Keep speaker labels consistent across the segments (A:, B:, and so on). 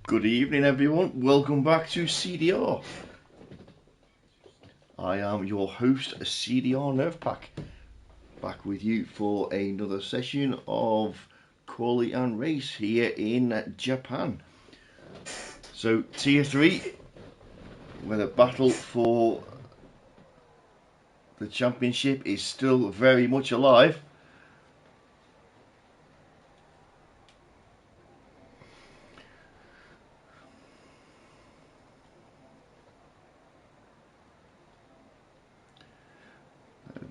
A: Good evening everyone, welcome back to CDR. I am your host, CDR Nerfpack, back with you for another session of quality and race here in Japan. So Tier 3, where the battle for the championship is still very much alive.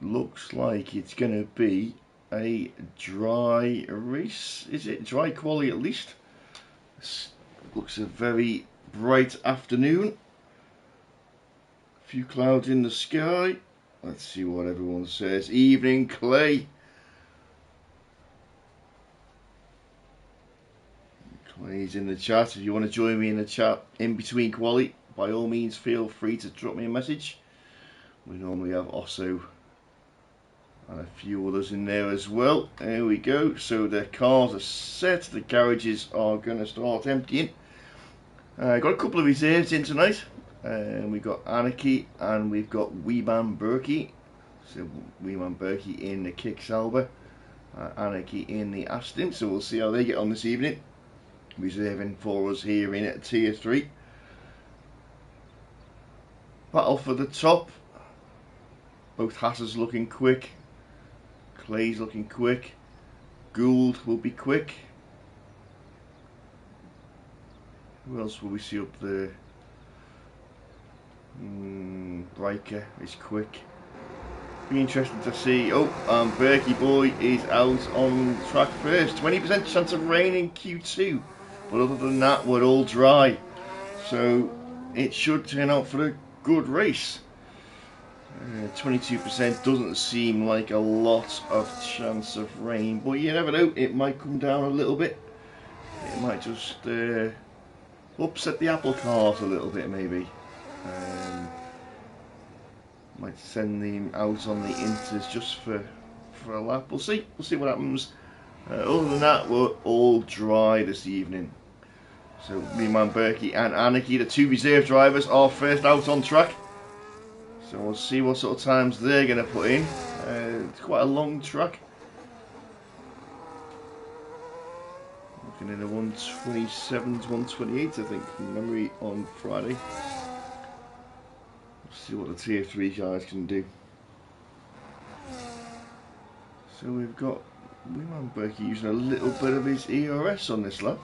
A: Looks like it's going to be a dry race. Is it dry quality at least? This looks a very bright afternoon. A few clouds in the sky. Let's see what everyone says. Evening, Clay. Clay's in the chat. If you want to join me in the chat in between quality, by all means feel free to drop me a message. We normally have Osso and a few others in there as well. There we go. So the cars are set. The garages are going to start emptying. Got a couple of reserves in tonight. We've got Anarchy and we've got Weeman Berkey. So Weeman Berkey in the Kick Sauber, Anarchy in the Aston. So we'll see how they get on this evening. Reserving for us here in Tier 3. Battle for the top. Both Hassers looking quick. Clay's looking quick. Gould will be quick. Who else will we see up there? Riker is quick. Be interesting to see. Oh, Berkey boy is out on track first. 20% chance of rain in Q2. But other than that, we're all dry. So it should turn out for a good race. 22% doesn't seem like a lot of chance of rain, but you never know, it might come down a little bit. It might just upset the apple cart a little bit maybe. Might send them out on the inters just for a lap. We'll see what happens. Other than that, we're all dry this evening. So Weeman Berkey and Anarchy, the two reserve drivers, are first out on track. So we'll see what sort of times they're going to put in. It's quite a long track. Looking in a 127 to 128, I think, from memory on Friday. We'll see what the Tier 3 guys can do. So we've got Weeman Berkey using a little bit of his ERS on this lap.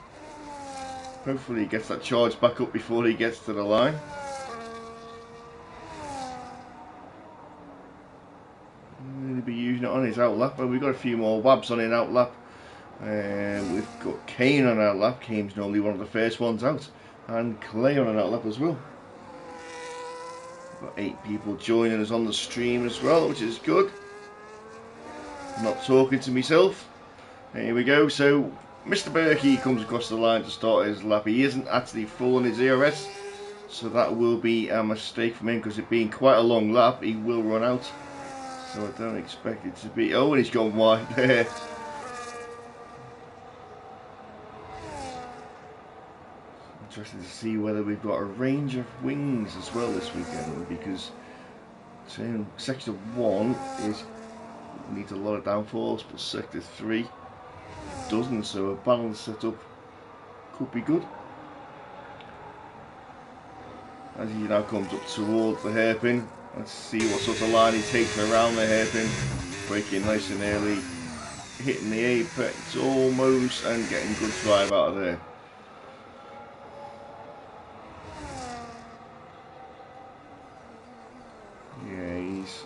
A: Hopefully he gets that charge back up before he gets to the line. Be using it on his outlap, but we've got a few more Wabs on his outlap. We've got Kane on our outlap. Kane's normally one of the first ones out, and Clay on an outlap as well. We've got 8 people joining us on the stream as well, which is good. I'm not talking to myself. Here we go. So Mr. Berkey comes across the line to start his lap. He isn't actually full on his ERS, so that will be a mistake from him because it being quite a long lap, he will run out. So I don't expect it to be... Oh, and he's gone wide there. Interesting to see whether we've got a range of wings as well this weekend, because Sector 1 needs a lot of downforce, but Sector 3 doesn't, so a balanced setup could be good. As he now comes up towards the hairpin, let's see what sort of line he takes around the hairpin. Braking nice and early, hitting the apex almost, and getting good drive out of there. Yeah, he's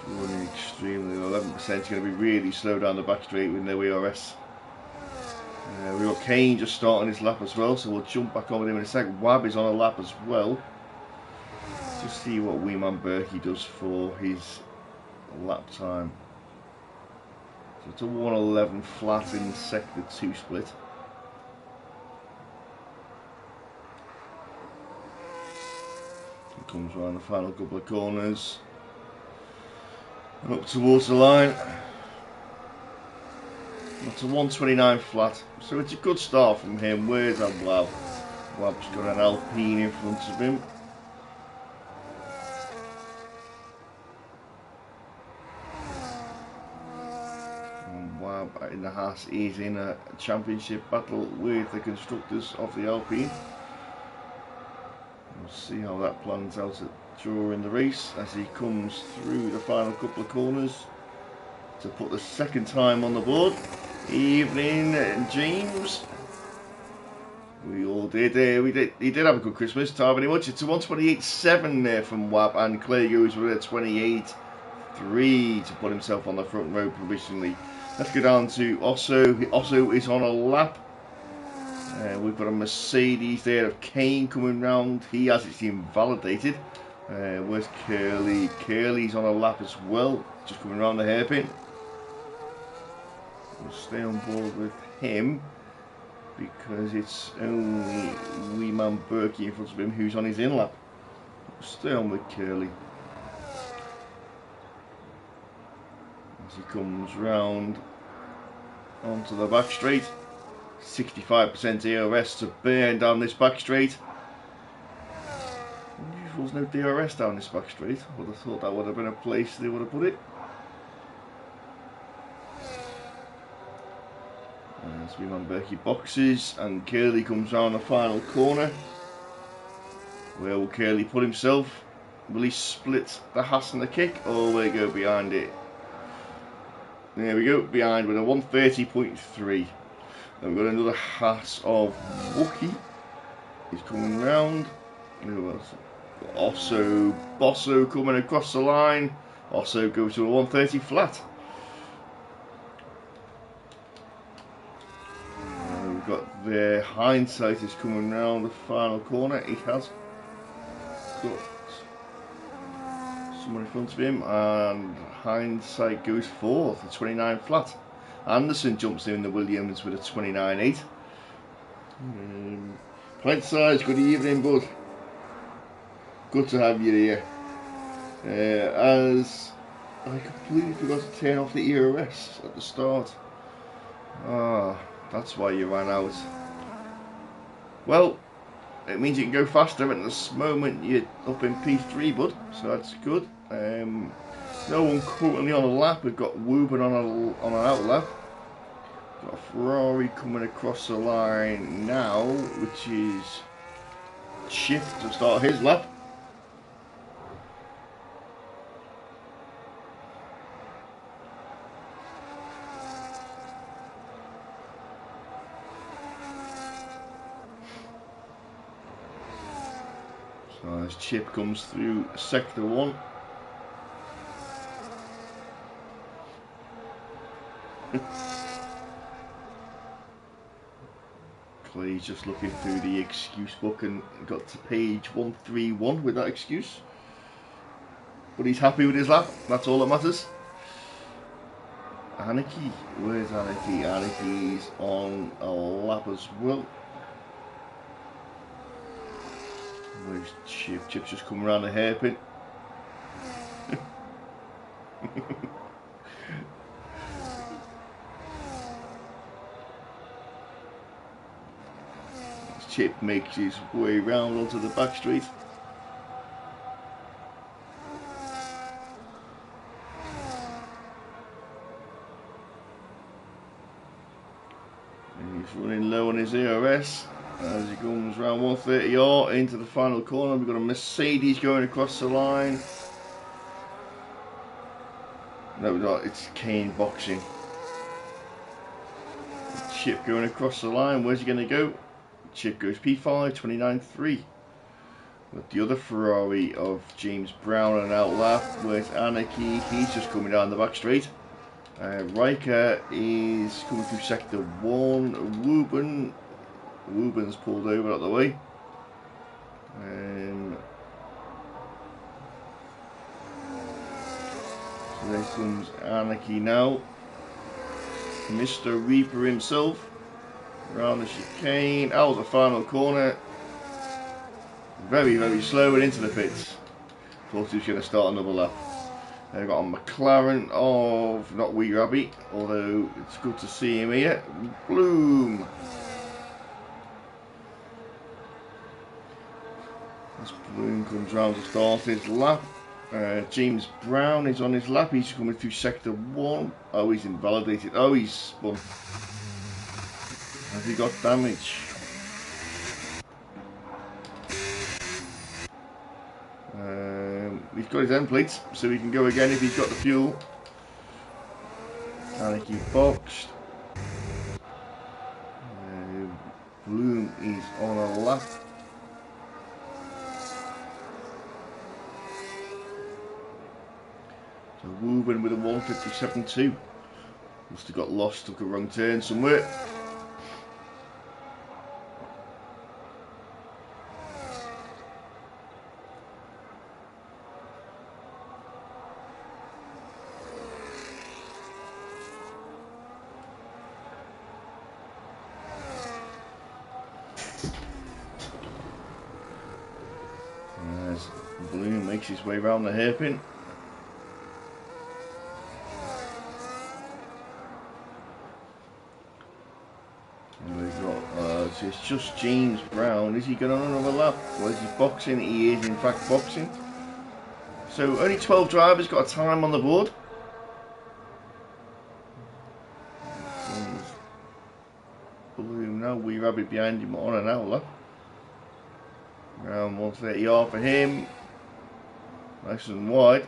A: running extremely low. 11% is going to be really slow down the back straight with no ERS. We've got Kane just starting his lap as well, so we'll jump back on with him in a sec. Wab is on a lap as well. Just see what Weeman Berkey does for his lap time. So it's a 111 flat in Sector 2 split. He comes around the final couple of corners and up towards the line. That's a 129 flat, so it's a good start from him. Where's that? Wow. Wab's got an Alpine in front of him. And Wab in the Haas is in a championship battle with the constructors of the Alpine. We'll see how that plans out during the race as he comes through the final couple of corners to put the second time on the board. Evening, James. We all did. He did have a good Christmas. Time very much. It's a 128.7 there from Wab, and Clay goes with a 28.3 to put himself on the front row provisionally. Let's go down to Osso. Osso is on a lap. We've got a Mercedes there of Kane coming round. He has its team validated. Where's Curly? Curly's on a lap as well, just coming around the hairpin. We'll stay on board with him because it's only wee man Berkey in front of him who's on his in lap. We'll stay on with Curly as he comes round onto the back straight. 65% DRS to burn down this back straight. Unusual there's no DRS down this back straight. I would have thought that would have been a place they would have put it. As we on Berkey boxes, and Curly comes round the final corner. Where will Curly put himself? Will he split the Haas and the kick, or will he go behind it? There we go, behind with a 130.3. Then we've got another Haas of Wookie. He's coming round. Who else? Also, Bosso coming across the line. Also goes to a 130 flat. We've got the Hindsight is coming round the final corner. He has got someone in front of him, and Hindsight goes fourth, a 29 flat. Anderson jumps in the Williams with a 29.8. Pint size, good evening, bud. Good to have you here. As I completely forgot to turn off the ERS at the start. That's why you ran out. Well, it means you can go faster at this moment. You're up in P3, bud, so that's good. No one currently on a lap. We've got Wooben on an out lap. Got a Ferrari coming across the line now, which is Chip to start his lap. So as Chip comes through sector 1. Clay's just looking through the excuse book and got to page 131 with that excuse. But he's happy with his lap, that's all that matters. Anarchy, where's Anarchy? Anarchy's on a lap as well. Where's Chip? Chip's just come around the hairpin. Chip makes his way round onto the back straight. And he's running low on his ERS as he comes round 130R into the final corner. We've got a Mercedes going across the line. No, it's Kane boxing. Chip going across the line. Where's he going to go? Chip goes P5, 29.3. With the other Ferrari of James Brown and out lap, where's Anarchy? He's just coming down the back straight. Riker is coming through sector 1. Wooben's pulled over out of the way. So there comes Anarchy now. Mr. Reaper himself. Around the chicane, out of the final corner. Very, very slow and into the pits. Thought he was going to start another lap. They've got a McLaren of, not Wee Rabbit, although it's good to see him here. Bloom. As Bloom comes round to start his lap. James Brown is on his lap. He's coming through sector 1. Oh, he's invalidated. Oh, he's spun. Has he got damage? He's got his end plates, so he can go again if he's got the fuel. Anarchy boxed. Bloom is on a lap. So Woburn with a 157.2. Must have got lost, took a wrong turn somewhere. As Bloom makes his way around the hairpin. So it's just James Brown. Is he going on another lap? Or is he boxing? He is in fact boxing. So only 12 drivers got a time on the board. Bloom now, Wee Rabbit behind him on an hour. Around 130R for him. Nice and wide.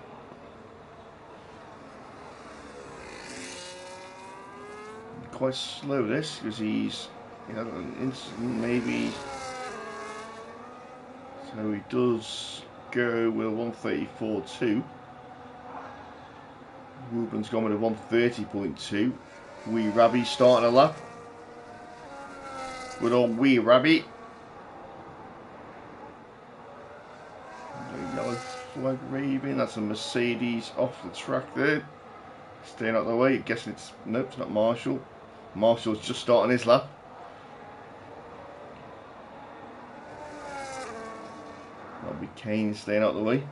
A: Quite slow this, because he's an instant maybe. So he does go with a 134.2. Rubin's gone with a 130.2. Wee Rabbit starting a lap. Good old Wee Rabbit. Yellow flag waving. That's a Mercedes off the track there. Staying out of the way. I'm guessing it's, nope, it's not Marshall. Marshall's just starting his lap. That'll be Kane staying out of the way.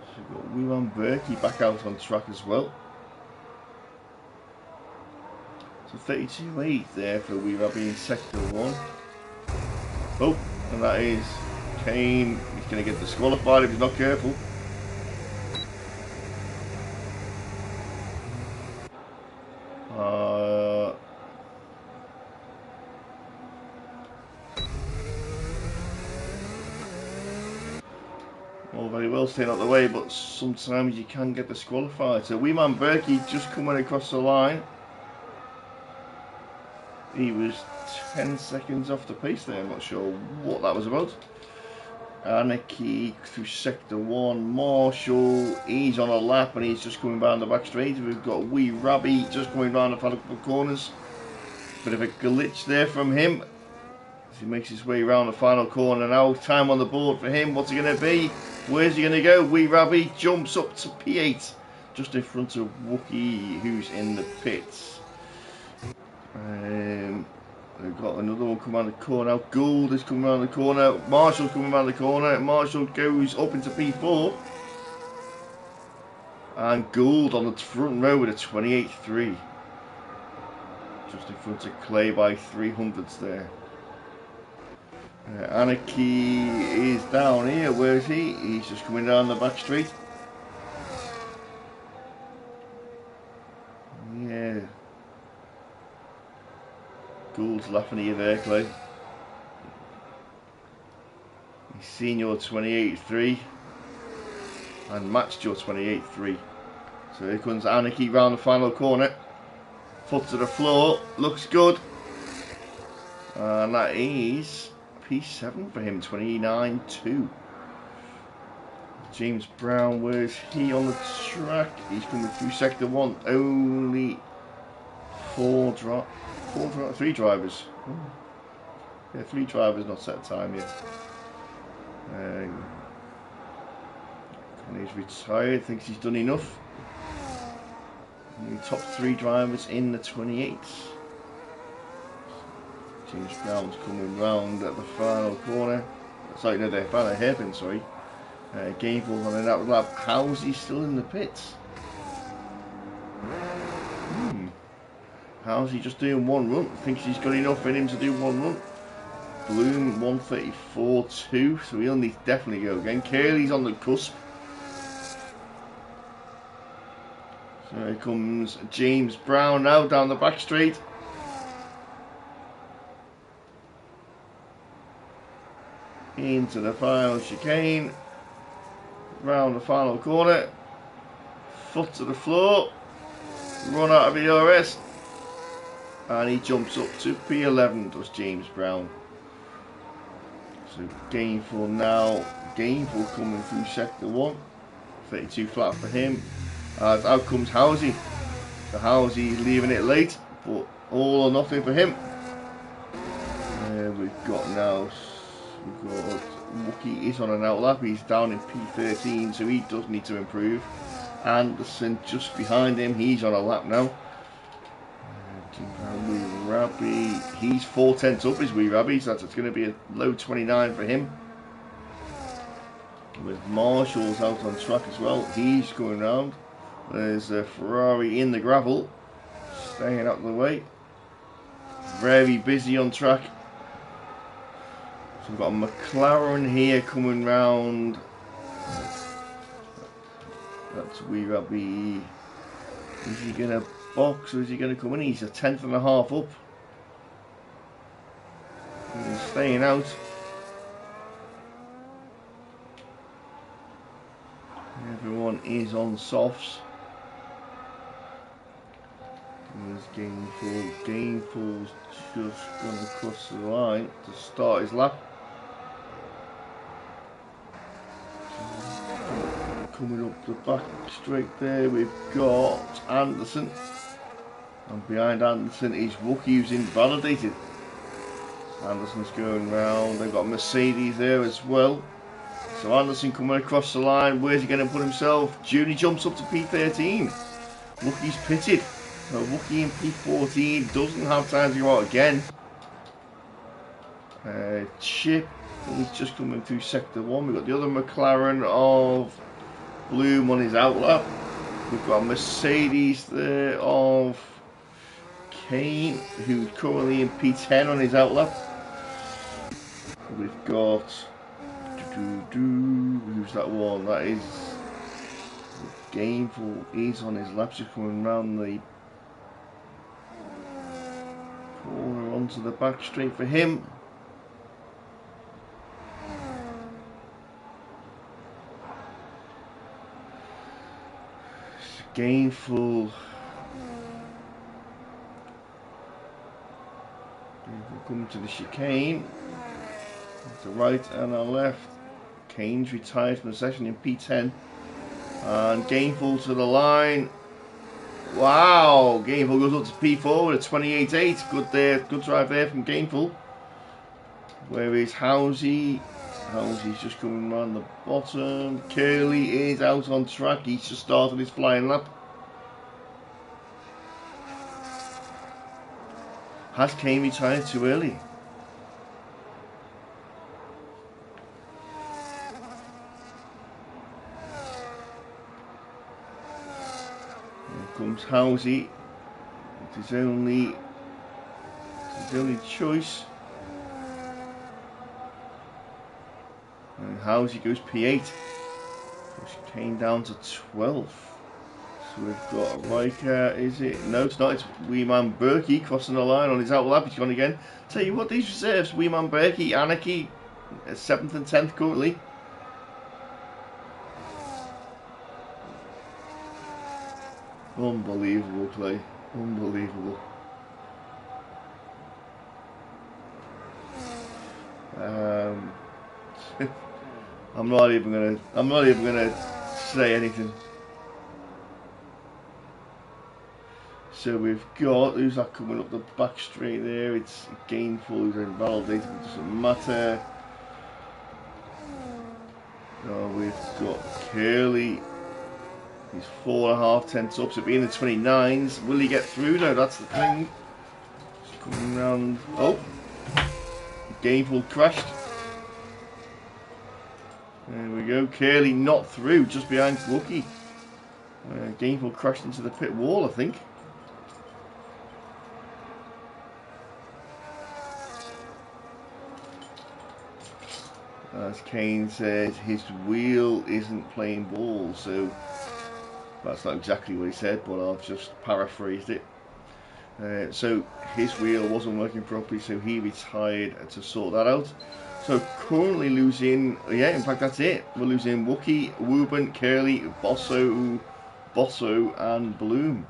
A: So we've got Wiwan Berkey back out on track as well. So 32.8 there for Wee Rabbit in sector 1. Oh, and that is Kane. He's going to get disqualified if he's not careful. All very well staying out of the way, but sometimes you can get disqualified. So Weeman Berkey just coming across the line. He was 10 seconds off the pace there. I'm not sure what that was about. Anarchy through sector 1. Marshall, he's on a lap and he's just coming down the back straight. We've got Wee Rabbit just coming round the final couple of corners. Bit of a glitch there from him as he makes his way around the final corner now. Time on the board for him. What's it going to be? Where's he going to go? Wee Rabbit jumps up to P8 just in front of Wookie, who's in the pits. We've got another one coming around the corner. Gould is coming around the corner. Marshall's coming around the corner. Marshall goes up into P4. And Gould on the front row with a 28.3. Just in front of Clay by 300ths there. Anarchy is down here. Where is he? He's just coming down the back street. Yeah. Gould's laughing at you there, Clay. He's seen your 28.3 and matched your 28.3. So here comes Anarchy round the final corner. Foot to the floor. Looks good. And that is P7 for him, 29.2. James Brown, where's he on the track? He's coming through sector 1. Only 3 drivers. Yeah, 3 drivers not set time yet. And he's retired, thinks he's done enough. And the top 3 drivers in the 28s. James Brown's coming round at the final corner. Sorry, no, the final hairpin, sorry. Gable on that lap. How's he still in the pits? How's he just doing one run? Thinks he's got enough in him to do one run. Bloom 134.2, so he'll need to definitely go again. Curly's on the cusp. So here comes James Brown now down the back straight. Into the final chicane. Round the final corner. Foot to the floor. Run out of ERS. And he jumps up to P11, does James Brown. So Gainful now. Gainful coming through sector 1. 32 flat for him. As out comes Housey. So Housey's leaving it late, but all or nothing for him. We've got Wookie is on an outlap. He's down in P13, so he does need to improve. Anderson just behind him. He's on a lap now. Rabbi, he's 4/10 up, is Wee Rabbi, so that's going to be a low 29 for him. With Marshall's out on track as well, he's going round. There's a Ferrari in the gravel, staying out of the way. Very busy on track. So we've got a McLaren here coming round. That's Wee Rabbi. Is he going to box or is he going to come in? He's a 10th and a half up. He's staying out. Everyone is on softs. There's Gainful. Gainful's just going to cross the line to start his lap. Coming up the back straight there, we've got Anderson. And behind Anderson is Wookie, who's invalidated. Anderson's going round. They've got Mercedes there as well. So Anderson coming across the line. Where's he going to put himself? Junie jumps up to P13. Wookie's pitted. So Wookie in P14 doesn't have time to go out again. Chip, he's just coming through sector 1. We've got the other McLaren of Bloom on his outlap. We've got Mercedes there of Kane, who's currently in P10 on his outlap. We've got who's that one? That is Gainful. He's on his lap, just coming round the corner onto the back straight for him. Gainful. Coming to the chicane. To right and a left. Kane's retired from the session in P10. And Gainful to the line. Wow! Gainful goes up to P4 with a 28.8. Good there, good drive there from Gainful. Where is Housey? Housey's just coming around the bottom. Curly is out on track. He's just started his flying lap. Has Kane retired too early? Here comes Housey. It's his only choice. And Housey goes P8. Push Kane down to 12th. So we've got Riker, is it? No, it's not. It's Weeman Berkey crossing the line on his outlap. He's gone again. Tell you what, these reserves, Weeman Berkey, Anarchy, 7th and 10th currently. Unbelievable play. Unbelievable. I'm not even gonna say anything. So we've got, who's that coming up the back straight there? It's Gainful, who's invalidated, it doesn't matter. We've got Curly. He's 4.5 up, so being in the 29s. Will he get through? No, that's the thing. Just coming round. Oh! Gainful crashed. There we go. Curly not through, just behind Wookie. Gainful crashed into the pit wall, I think. As Kane said, his wheel isn't playing ball, so that's not exactly what he said, but I've just paraphrased it. So his wheel wasn't working properly, so he retired to sort that out. So currently losing, yeah, in fact that's it. We're losing Wookie, Wooben, Curly, Bosso and Bloom.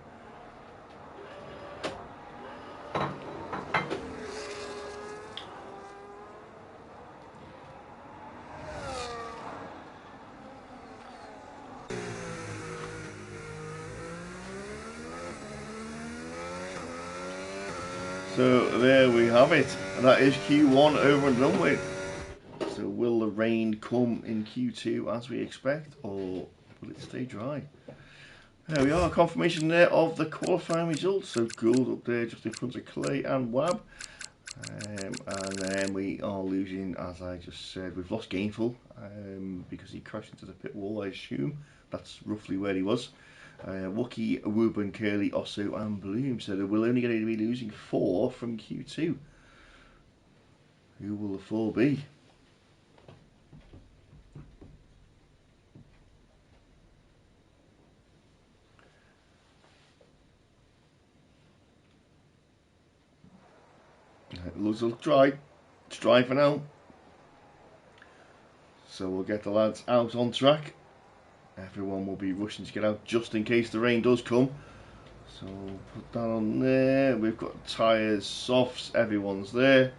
A: So there we have it. And that is Q1 over and done with. So will the rain come in Q2 as we expect, or will it stay dry? There we are, confirmation there of the qualifying results. So Gould up there just in front of Clay and Wab. And then we are losing, as I just said, we've lost Gainful because he crashed into the pit wall, I assume. That's roughly where he was. Wookie, Wooben, Curly, Osso and Bloom. So we're only going to be losing 4 from Q2. Who will the 4 be? It looks dry. It's dry for now. So we'll get the lads out on track. Everyone will be rushing to get out just in case the rain does come. So we'll put that on there. We've got tyres, softs, everyone's there.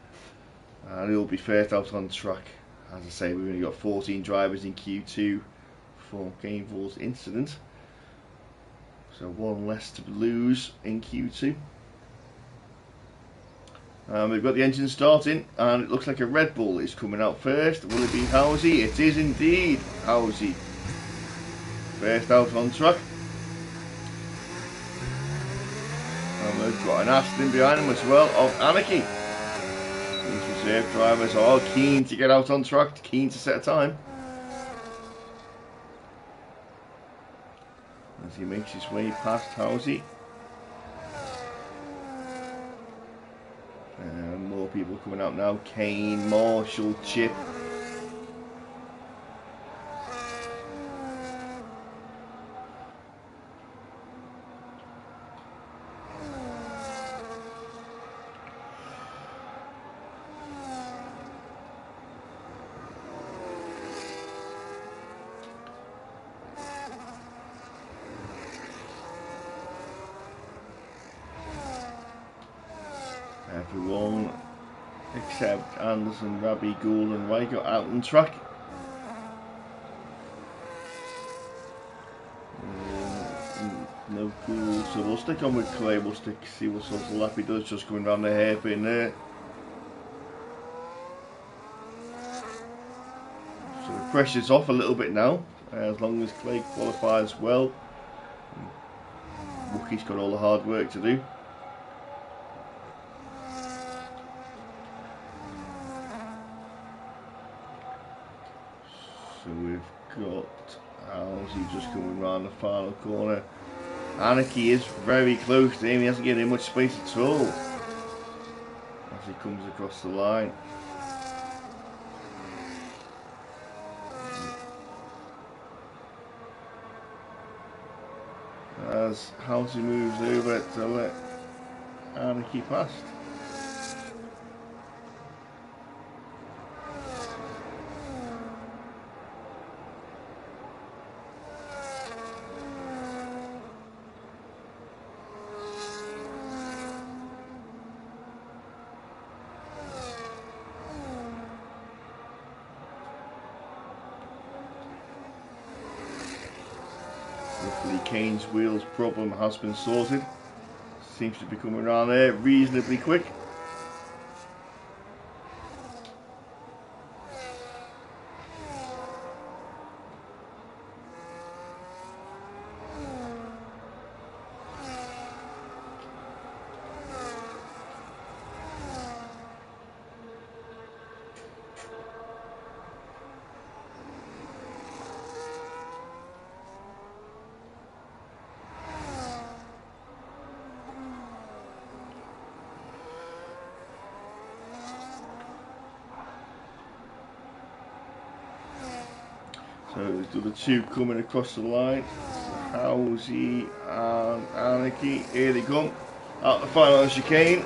A: And it'll be first out on track. As I say, we've only got 14 drivers in Q2 for Gainful's incident. So one less to lose in Q2. We've got the engine starting, and it looks like a Red Bull is coming out first. Will it be Housie? It is indeed Housie. First out on track. And we've got an Aston behind him as well of Anarchy. These reserve drivers are keen to get out on track, keen to set a time. As he makes his way past Housie. And more people coming out now. Kane, Marshall, Chip. Everyone except Anderson, Rabi, Gould and White got out on track. No Gould, so we'll stick on with Clay. We'll see what sort of lap he does, just going around the hairpin there. So the pressure's off a little bit now, as long as Clay qualifies well. Wookie's got all the hard work to do. So we've got Housie just coming round the final corner. Anarchy is very close to him, he hasn't given him much space at all as he comes across the line. As Housie moves over to let Anarchy past. Luckily Kane's wheels problem has been sorted. Seems to be coming around there reasonably quick. So the other two coming across the line. Housie and Anarchy. Here they come. Out the final chicane.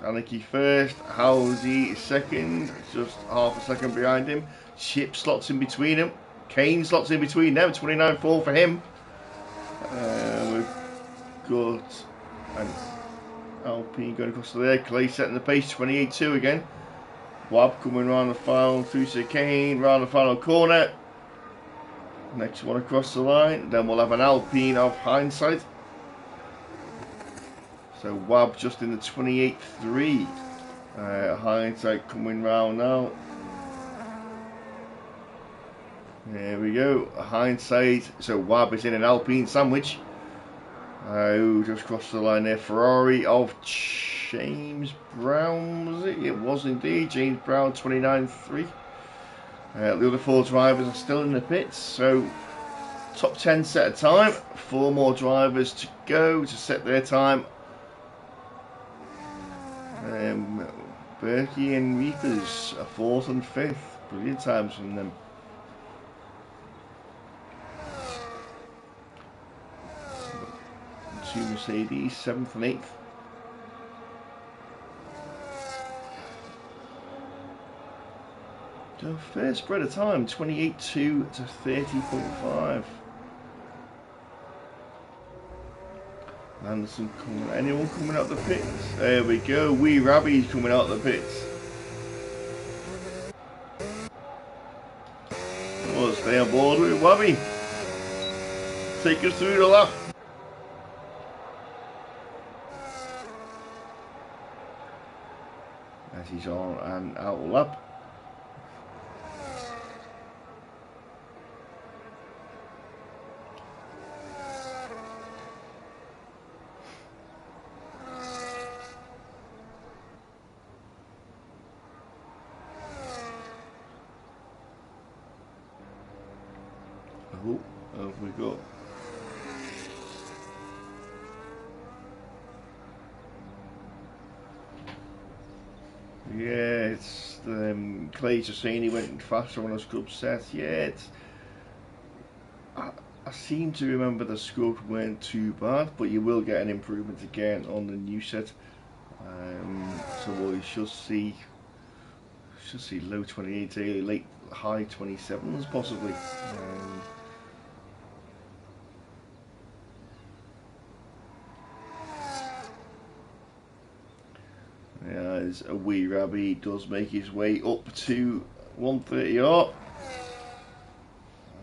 A: Anarchy first, Housie second, just half a second behind him. Chip slots in between them. Kane slots in between them, 29.4 for him. We've got an Alpine going across there. Clay setting the pace, 28.2 again. Wab coming round the final through chicane, round the final corner. Next one across the line. Then we'll have an Alpine of Hindsight. So Wab just in the 28.3. Hindsight coming round now. There we go. Hindsight. So Wab is in an Alpine sandwich. Who just crossed the line there? Ferrari of James Brown, was it? It was indeed. James Brown, 29.3. The other four drivers are still in the pits. So top 10 set a time. 4 more drivers to go to set their time. Berkey and Reapers are 4th and 5th. Brilliant times from them. Two Mercedes, 7th and 8th. So fair spread of time, 28.2 to 30.5. Anderson coming. Anyone coming out the pits? There we go. Wee Rabbi's coming out the pits. Well, stay on board with Wabby. Take us through the lap. As he's on and out lap. Who have we got? Yeah, it's Clay's just saying he went faster on a scrub set. Yeah, it's, I seem to remember the scrub weren't too bad, but you will get an improvement again on the new set. So we shall see low 28s, late high 27s possibly. As a wee Rabbi does make his way up to 130R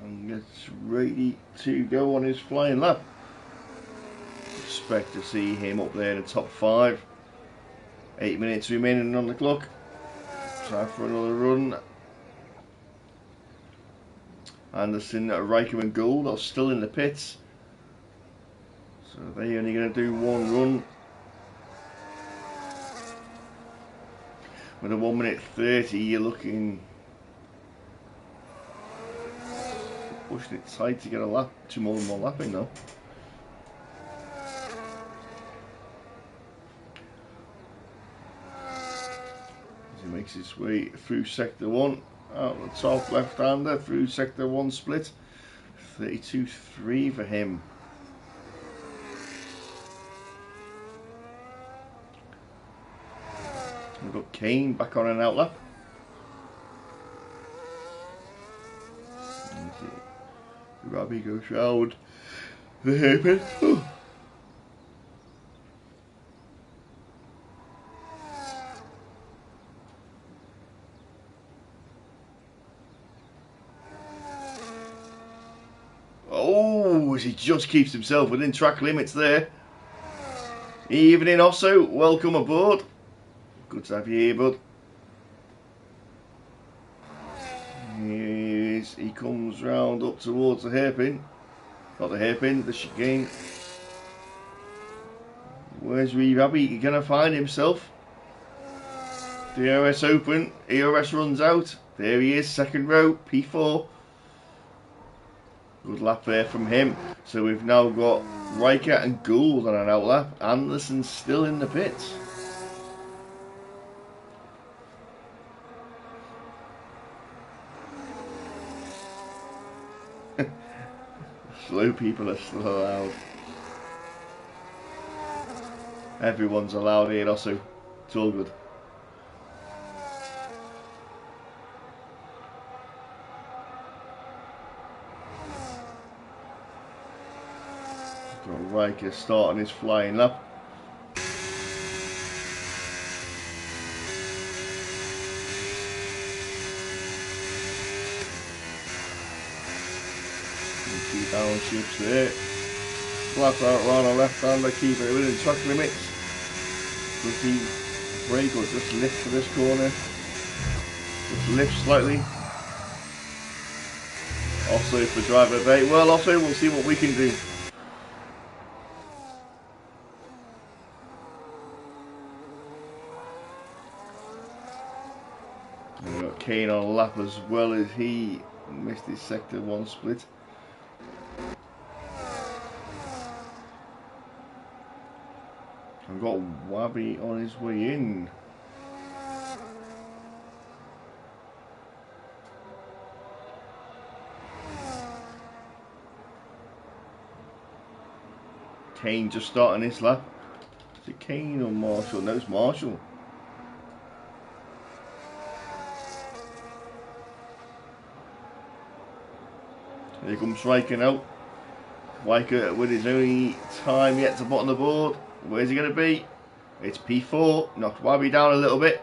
A: and gets ready to go on his flying lap. Expect to see him up there in the top 5. 8 minutes remaining on the clock. Time for another run. Anderson, Riker and Gould are still in the pits, so they're only going to do one run. With a 1 minute 30, you're looking pushing it tight to get a lap, 2 more lapping now. As he makes his way through sector 1, out the top left-hander through sector 1 split, 32.3 for him. We've got Kane back on an outlap. Robbie goes round the hairpin. Oh, as he just keeps himself within track limits there. Evening also, welcome aboard. Good to have you here, bud. He comes round up towards the hairpin. Not the hairpin, the chicane. Where's Wee Rabbi? He's going to find himself. DRS open. ERS runs out. There he is, second row, P4. Good lap there from him. So we've now got Riker and Gould on an outlap. Anderson's still in the pits. Slow people are still allowed. Everyone's allowed here also. It's all good. Got Riker starting his flying lap. Two downshifts there. Flat out round the left hander, keep it within track limits. Does he brake or just lift for this corner? Just lift slightly. Also for driver debate. Well, also we'll see what we can do. We've got Kane on a lap as well as he missed his sector 1 split. I've got Wabby on his way in. Kane just starting this lap. Is it Kane or Marshall? No, it's Marshall. Here comes Riker now. Riker with his only time yet to put on the board. Where's he going to be? It's P4. Knocked Wabby down a little bit.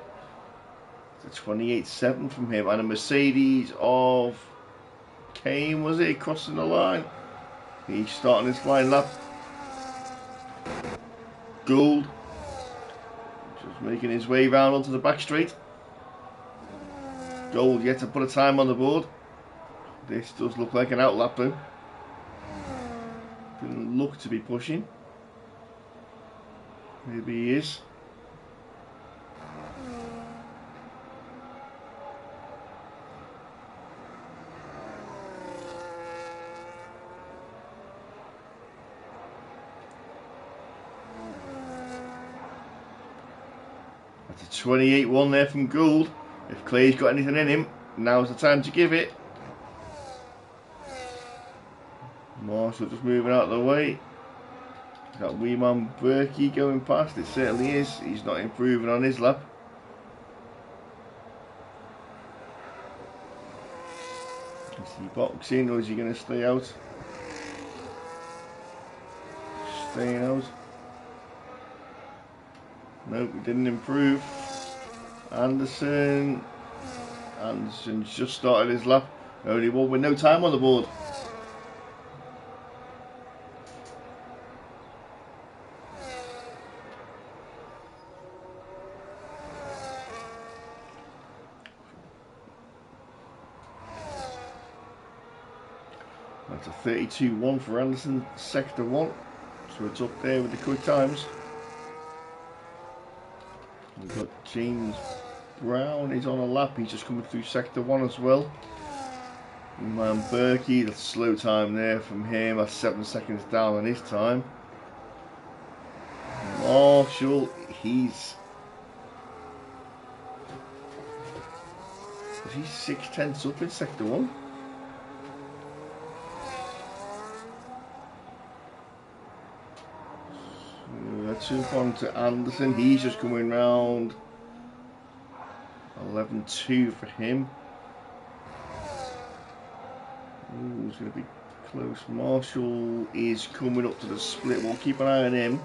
A: It's a 28.7 from him. And a Mercedes of Kane, was it? Crossing the line. He's starting his flying lap. Gould. Just making his way round onto the back straight. Gould yet to put a time on the board. This does look like an outlap though. Didn't look to be pushing. Maybe he is. That's a 28-1 there from Gould. If Clay's got anything in him, now's the time to give it. Marshall just moving out of the way. Got wee man Berkey going past. It certainly is. He's not improving on his lap. Is he boxing or is he going to stay out? Staying out. Nope, he didn't improve. Anderson's just started his lap. Only one with no time on the board. That's a 32.1 for Anderson, sector 1. So it's up there with the quick times. We've got James Brown, he's on a lap, he's just coming through sector 1 as well. Man Berkey, that's a slow time there from him, that's 7 seconds down on his time. Marshall, he's 6/10 up in sector 1. Took on to Anderson, he's just coming round. 11.2 for him. Ooh, it's going to be close. Marshall is coming up to the split. We'll keep an eye on him.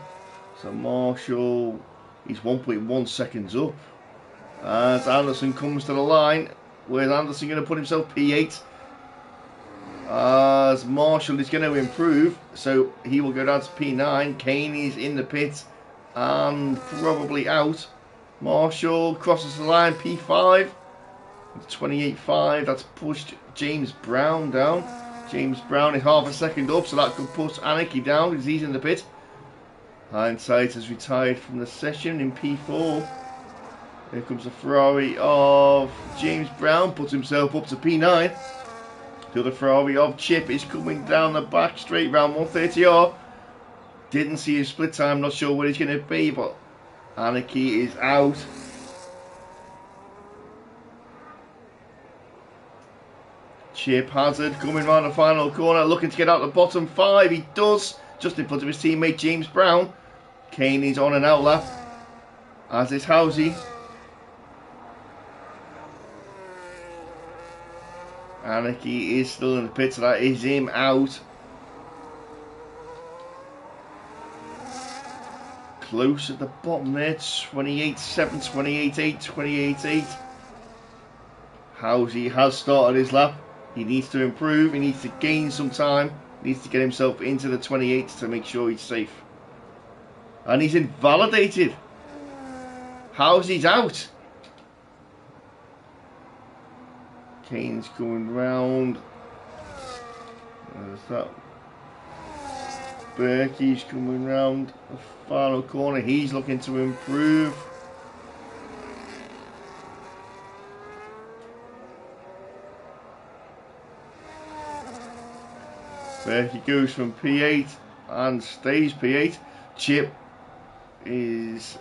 A: So Marshall, he's 1.1 seconds up. As Anderson comes to the line, where's Anderson going to put himself? P8. As Marshall is going to improve, so he will go down to P9. Kane is in the pit and probably out. Marshall crosses the line, P5. 28.5. That's pushed James Brown down. James Brown is half a second up, so that could push Anarchy down because he's in the pit. Hindsight has retired from the session in P4. Here comes the Ferrari of James Brown, puts himself up to P9. The other Ferrari of Chip is coming down the back straight round 130R. Didn't see his split time, not sure what he's going to be, but Anarchy is out. Chip Hazard coming round the final corner, looking to get out the bottom 5. He does, just in front of his teammate James Brown. Kane is on an out lap, as is Housey. Anarchy is still in the pit, so that is him out. Close at the bottom there, 28.7, 28.8, 28.8. Housey has started his lap. He needs to improve, he needs to gain some time, he needs to get himself into the 28 to make sure he's safe. And he's invalidated. Housey's out. Kane's going round. There's that. Berkey's coming round the final corner. He's looking to improve. Berkey goes from P8 and stays P8. Chip is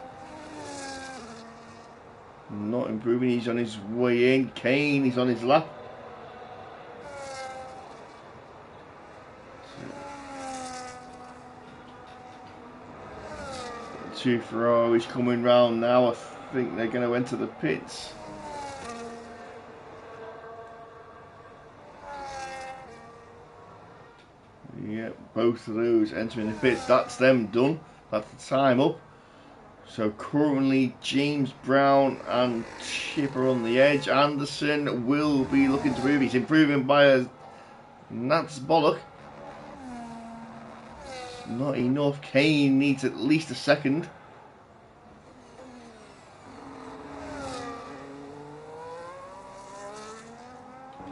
A: not improving. He's on his way in. Kane is on his lap. Two Ferraris coming round now. I think they're going to enter the pits. Yeah, both of those entering the pits. That's them done. That's the time up. So currently James Brown and Chip are on the edge. Anderson will be looking to move. He's improving by a gnat's bollock. Not enough. Kane needs at least a second.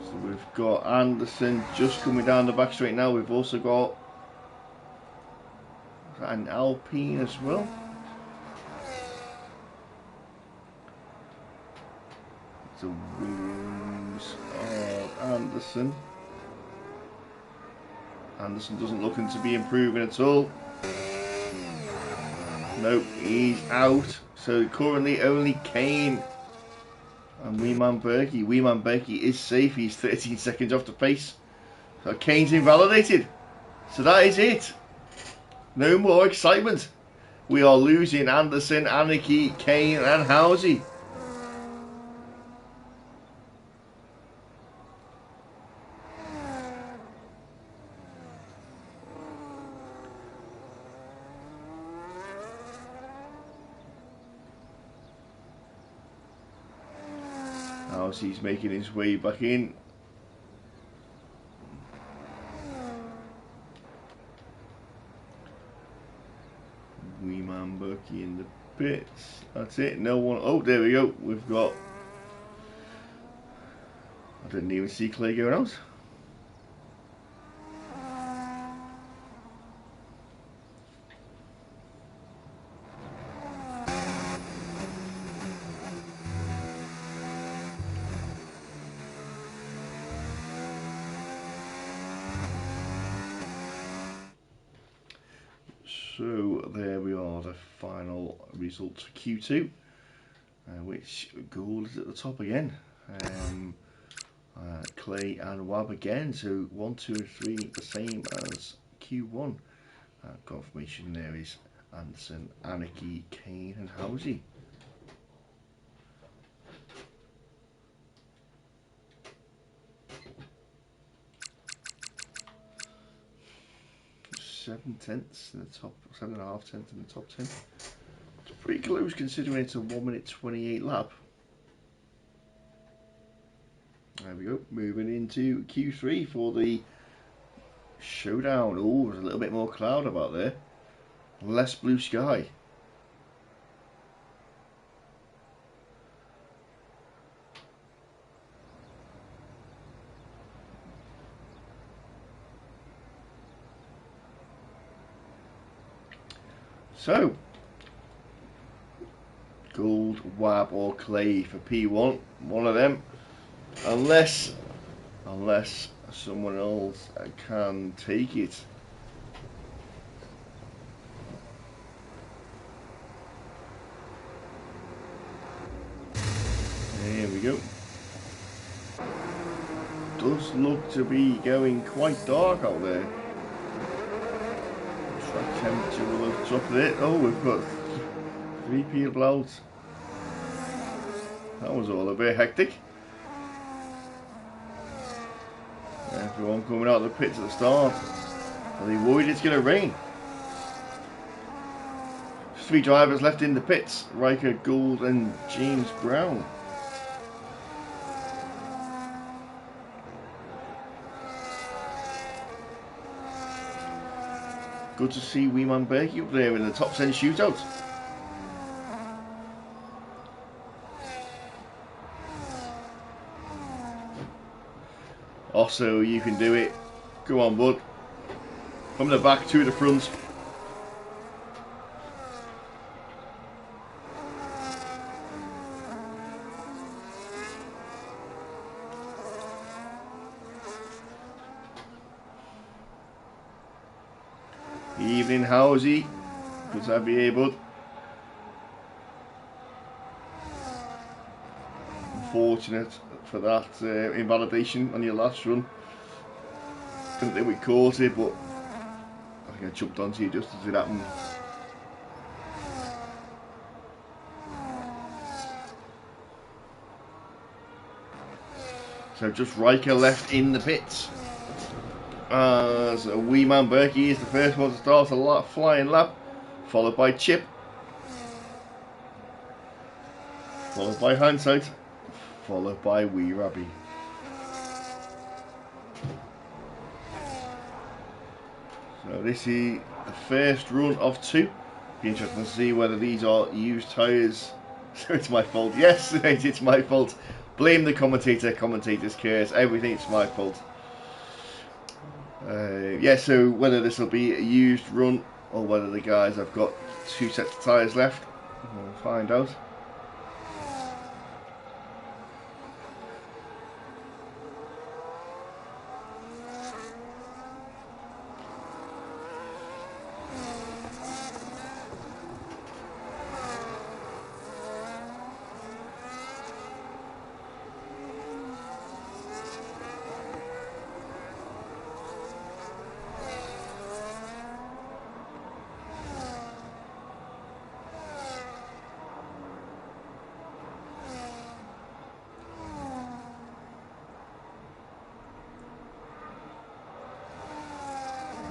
A: So we've got Anderson just coming down the back straight now. We've also got an Alpine as well. The wings of Anderson. Anderson doesn't look to be improving at all. Nope, he's out. So currently only Kane and Weeman Berkey. Weeman Berkey is safe. He's 13 seconds off the pace. So Kane's invalidated. So that is it. No more excitement. We are losing Anderson, Anarchy, Kane and Housey. He's making his way back in. Weeman Berkey in the pits. That's it. No one. Oh, there we go. We've got. I didn't even see Clay going out. So there we are, the final results for Q2, which Gould is at the top again. Clay and Wab again, so 1, 2 and 3 the same as Q1. Confirmation there is Anderson, Anarchy, Kane and Housey. Seven tenths in the top, 7.5 tenths in the top 10. It's pretty close considering it's a 1 minute 28 lap. There we go, moving into Q3 for the showdown. Oh, there's a little bit more cloud about there. Less blue sky. So, Gould, Wab or Clay for P1, one of them, unless someone else can take it. There we go. does look to be going quite dark out there. Track temperature will have dropped it. Oh, we've got 3 people out. That was all a bit hectic. Everyone coming out of the pits at the start. Are they worried it's going to rain? 3 drivers left in the pits. Riker, Gould and James Brown. Good to see Weeman Berkey up there in the top 10 shootout. Also, you can do it. Go on, bud. From the back to the front. Evening, Howsey. Good to have you here, bud. Unfortunate for that invalidation on your last run. Didn't think we caught it, but I think I jumped onto you just as it happened. So just Riker left in the pits. As Weeman Berkey is the first one to start a flying lap, followed by Chip, followed by Hindsight, followed by Wee Rabby. So this is the first run of 2. Be interesting to see whether these are used tyres. So it's my fault. Yes, it's my fault. Blame the commentator. Commentator's curse. Everything, it's my fault. Yeah, so whether this will be a used run or whether the guys have got 2 sets of tyres left, we'll find out.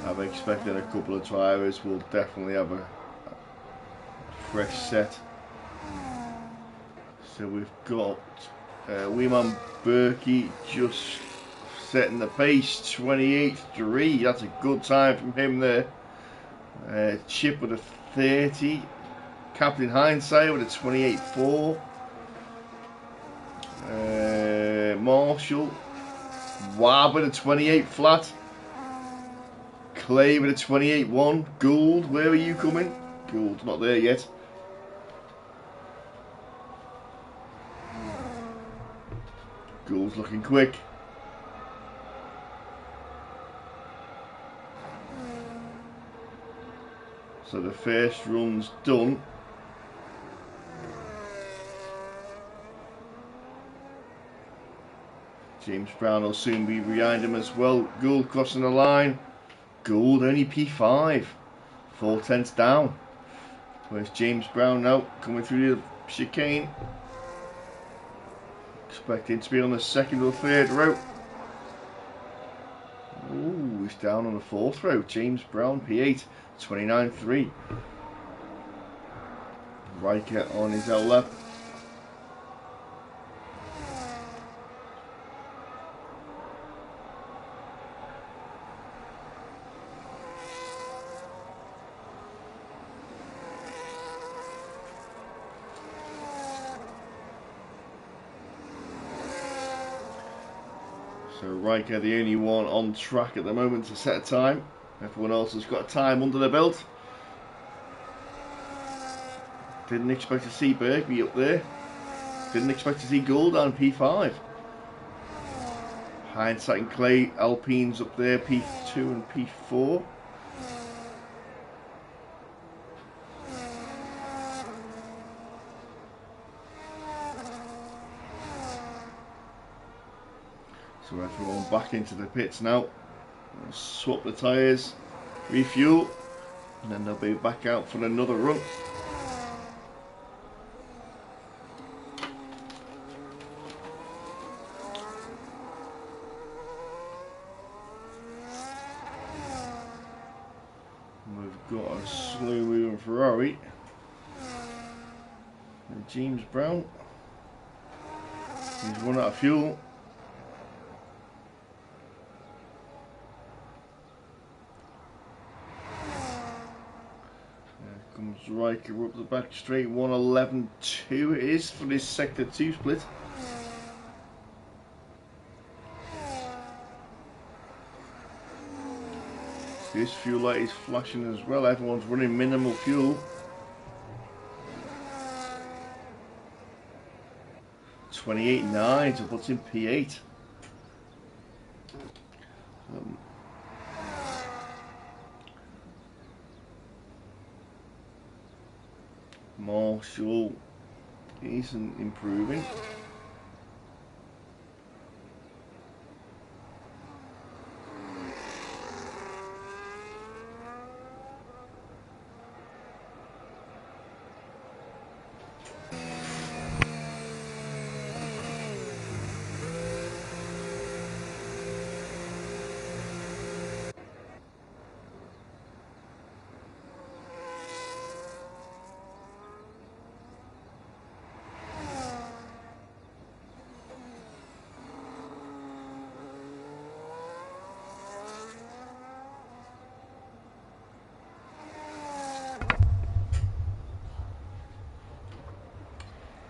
A: I'm expecting a couple of drivers will definitely have a fresh set. So we've got Weeman Berkey just setting the pace, 28.3. That's a good time from him there. Chip with a 30. Captain Hindsight with a 28.4. Marshall. Wab with a 28 flat. Clay with a 28.1. Gould, where are you coming? Gould's not there yet. Gould's looking quick. So the first run's done. James Brown will soon be behind him as well. Gould crossing the line. Gould only P5, 4 tenths down. Where's James Brown now coming through the chicane? Expecting to be on the 2nd or 3rd row. Ooh, he's down on the 4th row. James Brown P8, 29.3. Riker on his L lap. So Riker, the only one on track at the moment to set a time. Everyone else has got a time under their belt. Didn't expect to see Berkey up there. Didn't expect to see Gould on P5. Hindsight and Clay, Alpines up there, P2 and P4. So everyone back into the pits now. Swap the tyres, refuel, and then they'll be back out for another run. We've got a slow moving Ferrari and James Brown. He's run out of fuel. There comes Riker up the back straight. 1:11.2 it is for this sector 2 split. This fuel light is flashing as well. Everyone's running minimal fuel. 28.9 to what's in P8. Marshall isn't improving.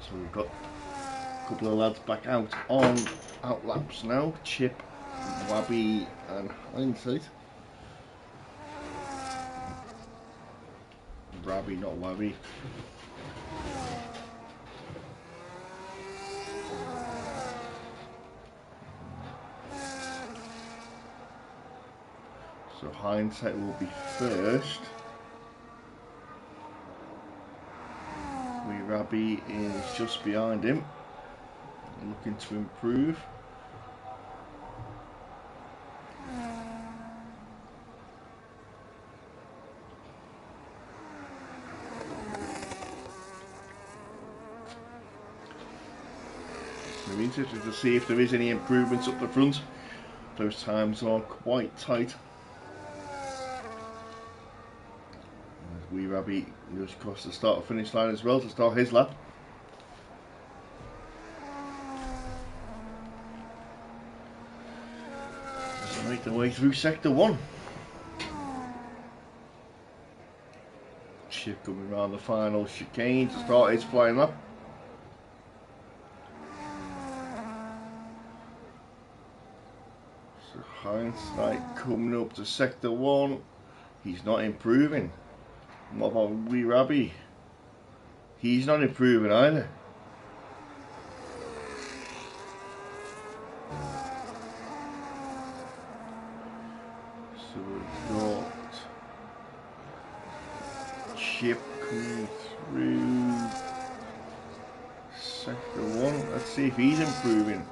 A: So we've got a couple of lads back out on out laps now. Chip, Wabby and Hindsight. Rabby, not Wabby. So Hindsight will be first. Rabby is just behind him, looking to improve. We're interested to see if there is any improvements up the front. Those times are quite tight. Rabby goes across the start and finish line as well to start his lap. Just make the way through sector 1. Chip coming around the final chicane to start his flying lap. So Hindsight coming up to sector 1. He's not improving. What about Wee Rabby? He's not improving either. So we've got Chip coming through sector 1. Let's see if he's improving.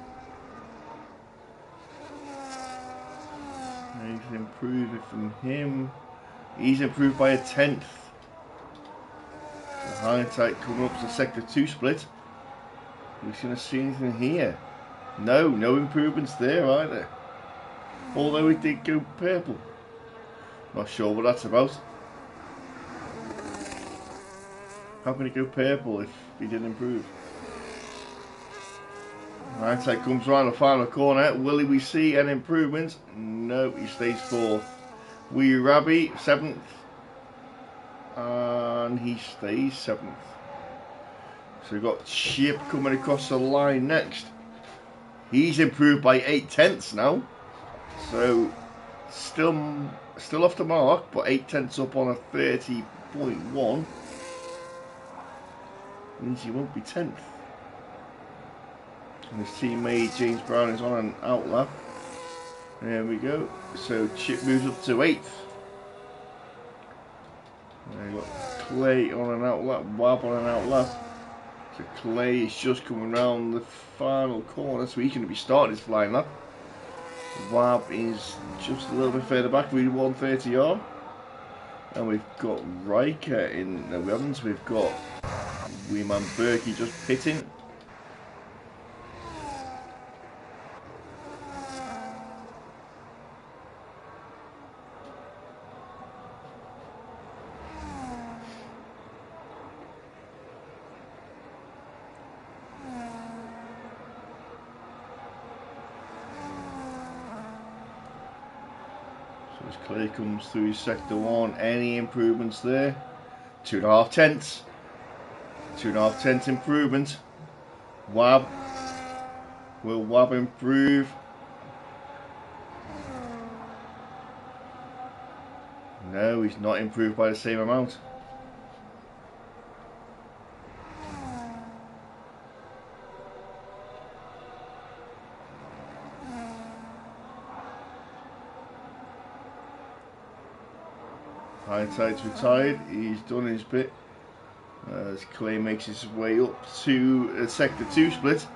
A: He's improving from him. He's improved by 1/10. Hindsight coming up to sector 2 split. Are we going to see anything here? No improvements there either. Although it did go purple. Not sure what that's about. How can it go purple if he didn't improve? Hindsight comes around the final corner. Will we see an improvement? No, he stays 4th. Wee Rabby 7th. And he stays 7th. So we've got Chip coming across the line next. He's improved by 8/10 now. So still off the mark, but 8/10 up on a 30.1 means he won't be 10th. And his teammate James Brown is on an out lap. There we go. So Chip moves up to 8th. There you got Clay on an out lap, Wab on an out lap. So Clay is just coming round the final corner, so he's going to be starting his flying lap. Wab is just a little bit further back, we 130 on. And we've got Riker in, no we haven't, we've got Weeman Berkey just pitting. As Clay comes through sector 1, any improvements there? 2.5 tenths. 2.5 tenths improvement. Wab. Will Wab improve? No, he's not improved by the same amount. Hindsight's retired, he's done his bit. As Clay makes his way up to sector 2 split.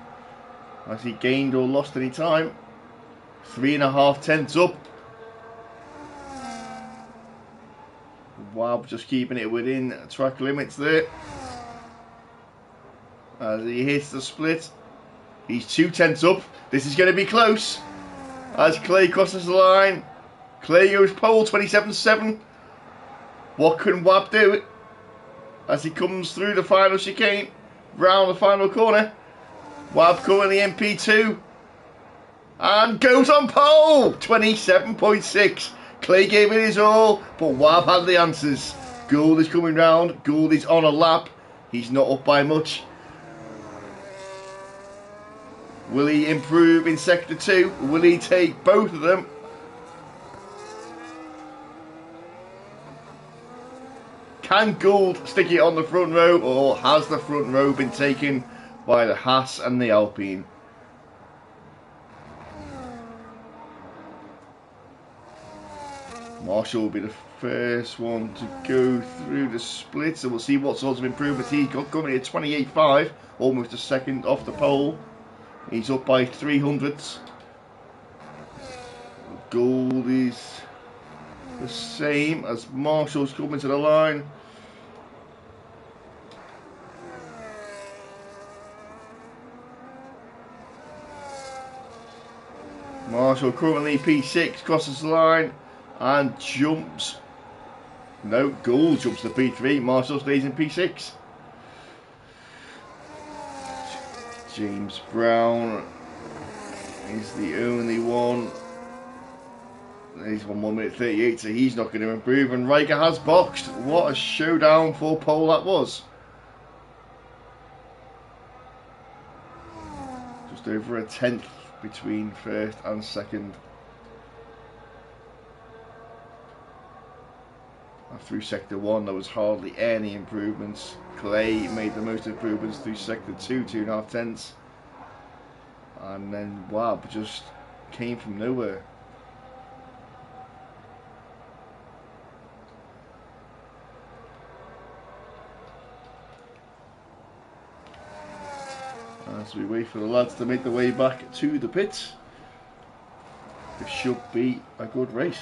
A: Has he gained or lost any time? 3.5 tenths up. Wab just keeping it within track limits there. As he hits the split. He's 2 tenths up. This is going to be close. As Clay crosses the line. Clay goes pole 27.7. What can Wab do? As he comes through the final chicane. Round the final corner. Wab currently in P2. And goes on pole. 27.6. Clay gave it his all, but Wab had the answers. Gould is coming round. Gould is on a lap. He's not up by much. Will he improve in sector 2? Will he take both of them? Can Gould stick it on the front row, or has the front row been taken by the Haas and the Alpine? Marshall will be the first one to go through the split, so we'll see what sorts of improvements he's got. Coming at 28.5, almost a second off the pole. He's up by 300ths. Gould is the same as Marshall's coming to the line. Marshall currently P6, crosses the line and jumps. No, Gould jumps to P3, Marshall stays in P6. James Brown is the only one. He's on 1 minute 38, so he's not going to improve. And Riker has boxed. What a showdown for pole that was. Just over a tenth between first and second. Through sector 1 there was hardly any improvements. Clay made the most improvements through sector 2, 2.5 tenths. And then Wab just came from nowhere. As we wait for the lads to make their way back to the pits, it should be a good race.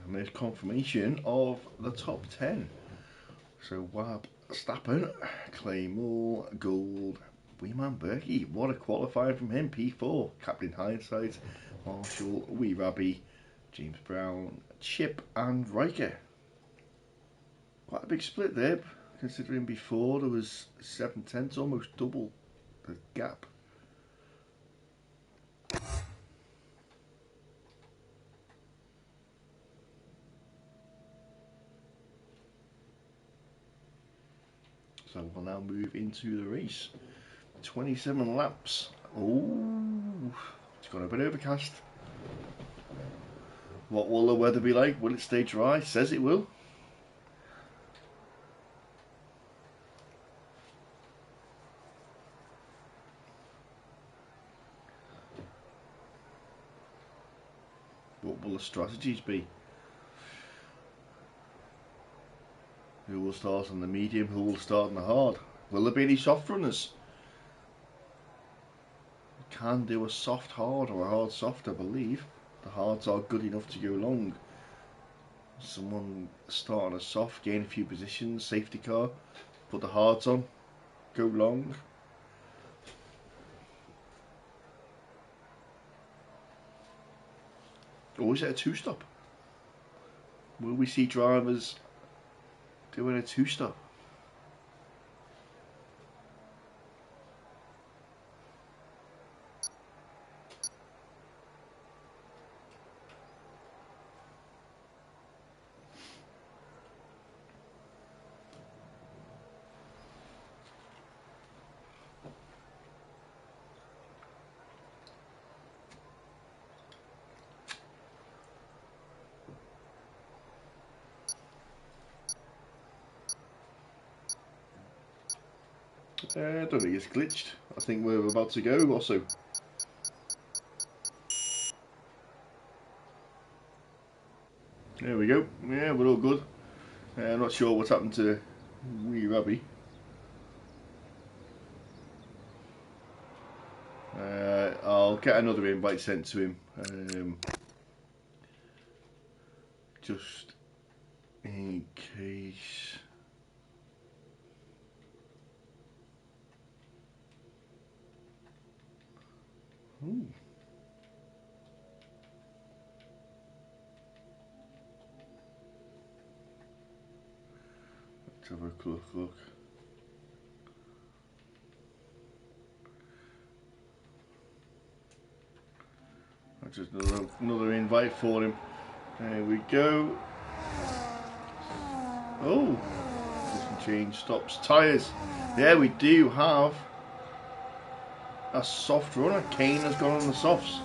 A: And there's confirmation of the top 10. So Wab, Stappen, Claymore, Gould, Weeman Berkey. What a qualifying from him. P4, Captain Hindsight, Marshall, Wee Rabby, James Brown, Chip and Riker. Quite a big split there, considering before there was 7 tenths, almost double the gap. So we'll now move into the race. 27 laps. Oh, it's got a bit overcast. What will the weather be like? Will it stay dry? Says it will. will the strategies be? Who will start on the medium? Who will start on the hard? Will there be any soft runners? You can do a soft hard or a hard soft, I believe. The hards are good enough to go long. Someone start on a soft, gain a few positions, safety car, put the hards on, go long. Or is it a two-stop? Will we see drivers doing a two-stop? I don't think it's glitched. I think we're about to go also. There we go. Yeah, we're all good. I'm not sure what's happened to wee Robbie. I'll get another invite sent to him. Just in case. Ooh. Let's have a close look. That's just another invite for him. There we go. Oh, doesn't change, stops, tyres. Yeah, we do have a soft runner. Kane has gone on the softs.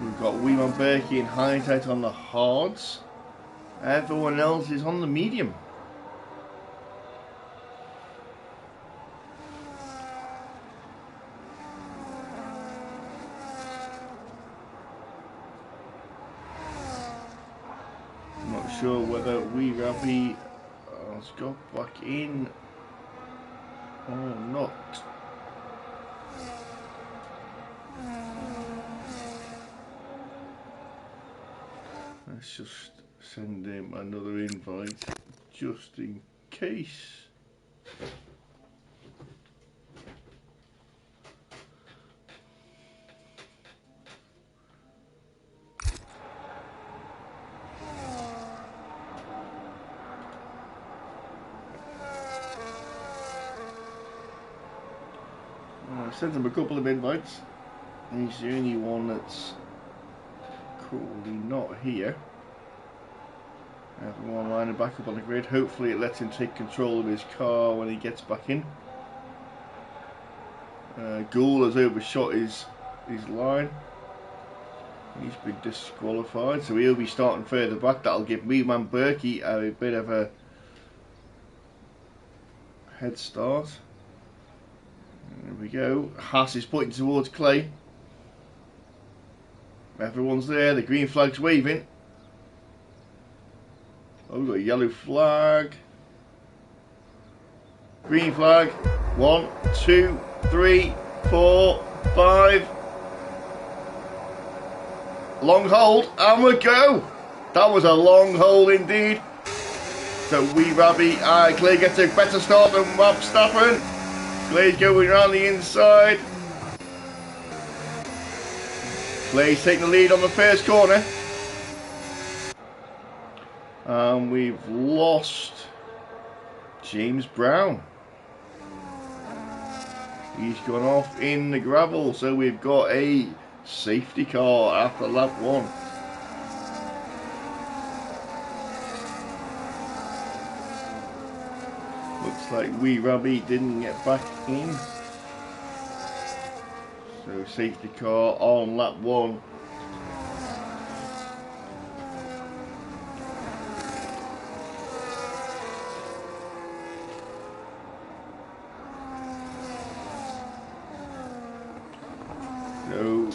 A: We've got Weeman Berkey and Hindsight on the hards. Everyone else is on the medium. I'm not sure whether Wee Rabbie has got back in or not. Let's just send him another invite just in case. I sent him a couple of invites. He's the only one that's currently not here. Everyone lining back up on the grid. Hopefully it lets him take control of his car when he gets back in. Gould has overshot his line. He's been disqualified, so he'll be starting further back. That'll give Weeman Berkey a bit of a head start. There we go. Haas is pointing towards Clay. Everyone's there. The green flag's waving. Oh, we've got a yellow flag. Green flag. 1, 2, 3, 4, 5. Long hold, and we go. That was a long hold indeed. So Wee Rabbie, Clay gets a better start than Verstappen. Clay's going around the inside. Clay's taking the lead on the first corner. And we've lost James Brown. He's gone off in the gravel, so we've got a safety car after lap 1. Looks like Wee Rabbie didn't get back in. So safety car on lap 1. So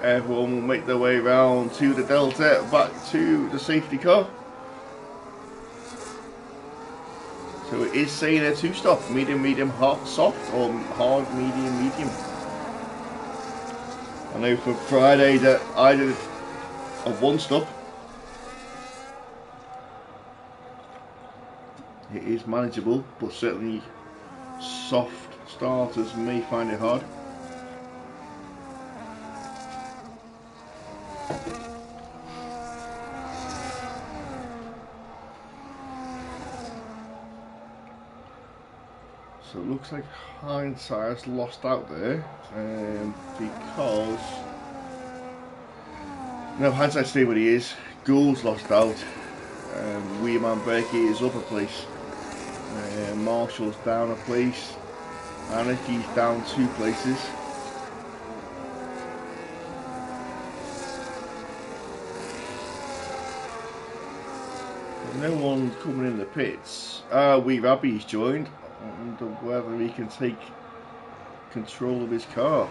A: everyone will make their way round to the Delta, back to the safety car. So it is saying a 2-stop, medium, medium, hard, soft, or hard, medium, medium. I know for Friday that I did a 1-stop. It is manageable, but certainly soft starters may find it hard. So it looks like Hindsight's lost out there, because no, Hindsight stay where he is. Gould's lost out. Weeman Berkey is up a place. Marshall's down a place. Anarchy's down 2 places. No one coming in the pits. Wee Rabbi's joined. I wonder whether he can take control of his car.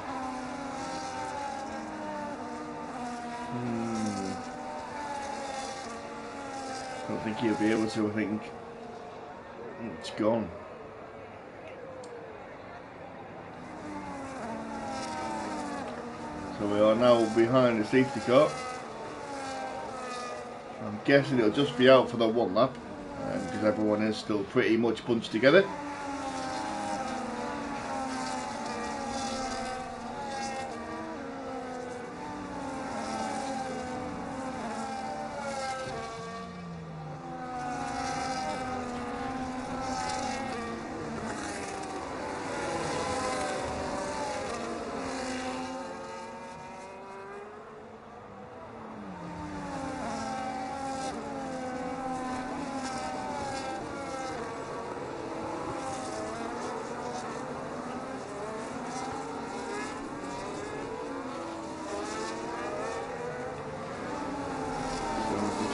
A: I don't think he'll be able to. I think it's gone. So we are now behind the safety car. I'm guessing it'll just be out for the 1 lap, because everyone is still pretty much bunched together.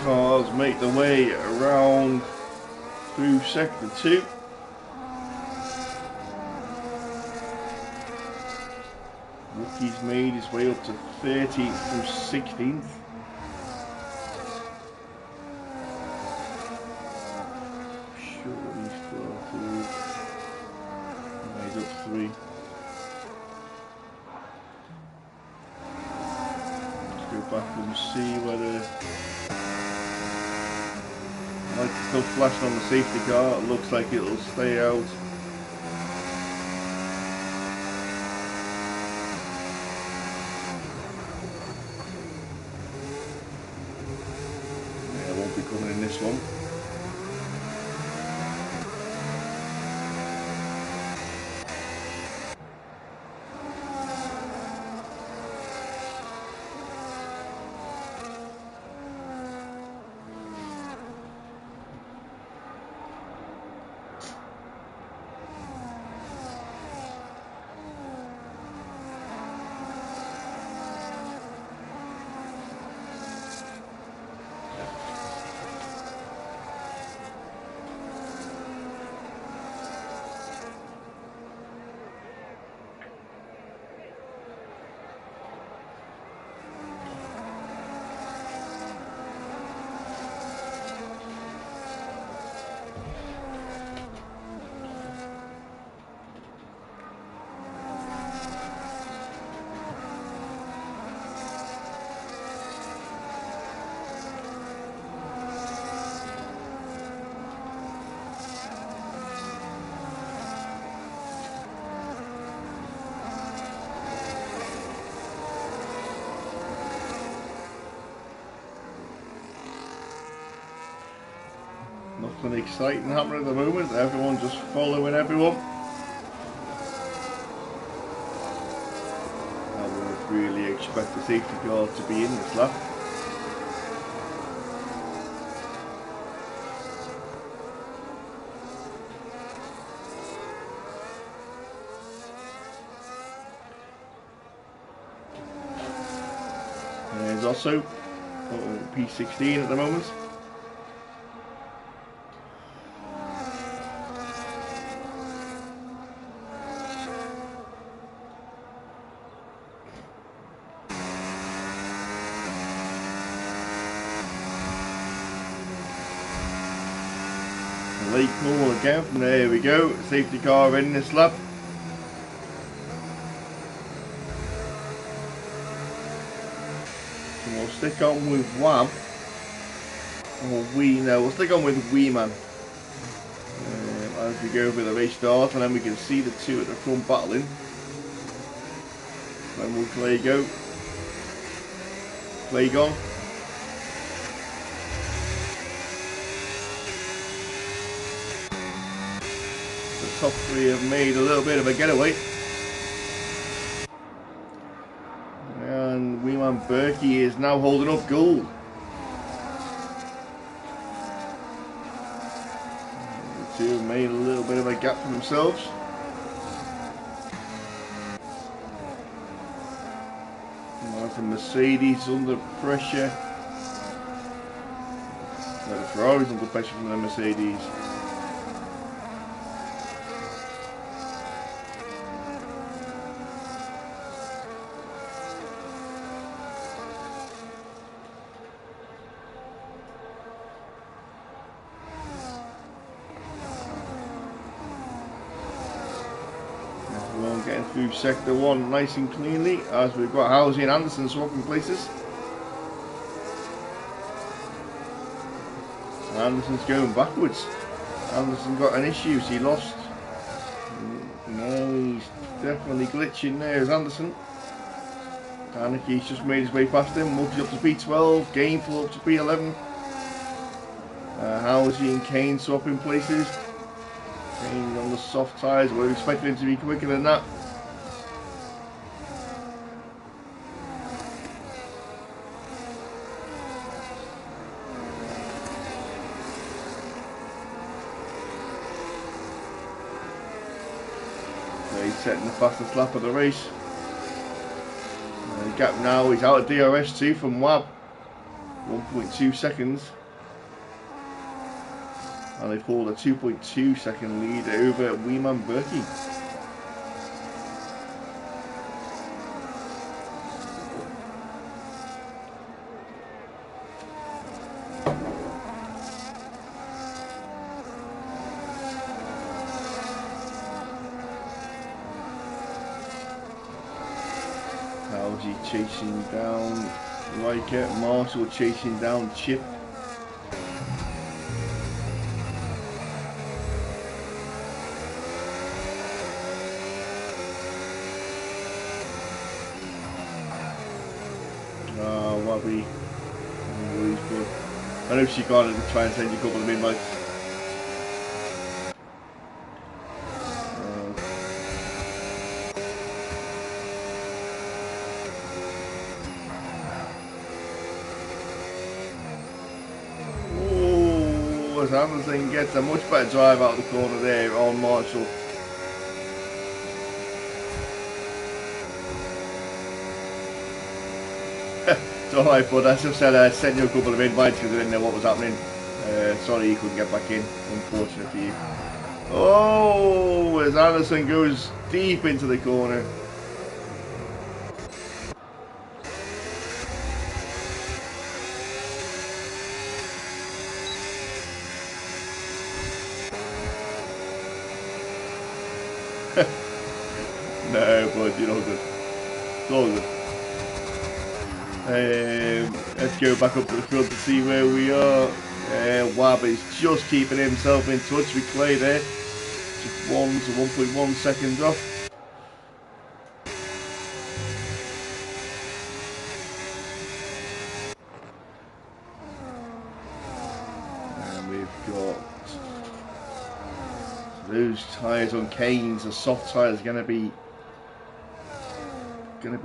A: Cars make their way around through sector 2. Rookie's made his way up to 13th from 16th. Surely still through. Made up 3. Let's go back and see whether lights still flashing on the safety car. It looks like it'll stay out. Yeah, it won't be coming in this one. Nothing exciting happening at the moment. Everyone just following everyone. I wouldn't really expect the safety car to be in this lap. There's also P16 at the moment. Clay Pool again. There we go. Safety car in this lap. So we'll stick on with Wab. Or we'll stick on with Wee Man. As we go for the race start, and then we can see the two at the front battling. When will Clay go? Clay gone. The top three have made a little bit of a getaway. And Weeman Berkey is now holding up gold. The two have made a little bit of a gap for themselves. The Mercedes under pressure. No, the Ferrari's under pressure from the Mercedes. Getting through sector 1 nice and cleanly as we've got Housie and Anderson swapping places. Anderson's going backwards. Anderson got an issue, so he lost. No, he's definitely glitching there as Anderson. He's just made his way past him. Multi up to P12, Gainful up to P11. Housie and Kane swapping places. Kane on the soft tyres, we're expecting him to be quicker than that. So he's setting the fastest lap of the race. The gap now is out of DRS 2 from Wab, 1.2 seconds. And they've pulled a 2.2 second lead over Weeman Berkey. Algie chasing down Riker, Marshall chasing down Chip. Wabby. I know she got it and try and send you a couple of invites. Oh, as Anderson gets a much better drive out of the corner there on Marshall. It's alright, bud. I just said I sent you a couple of invites because I didn't know what was happening. Sorry you couldn't get back in. Unfortunate for you. Oh, as Anderson goes deep into the corner. No, bud, you're all good. It's all good. Let's go back up to the front to see where we are. Wab is just keeping himself in touch with Clay there. Just 1 to 1.1 seconds off. And we've got those tyres on Kane's. The soft tyres going to be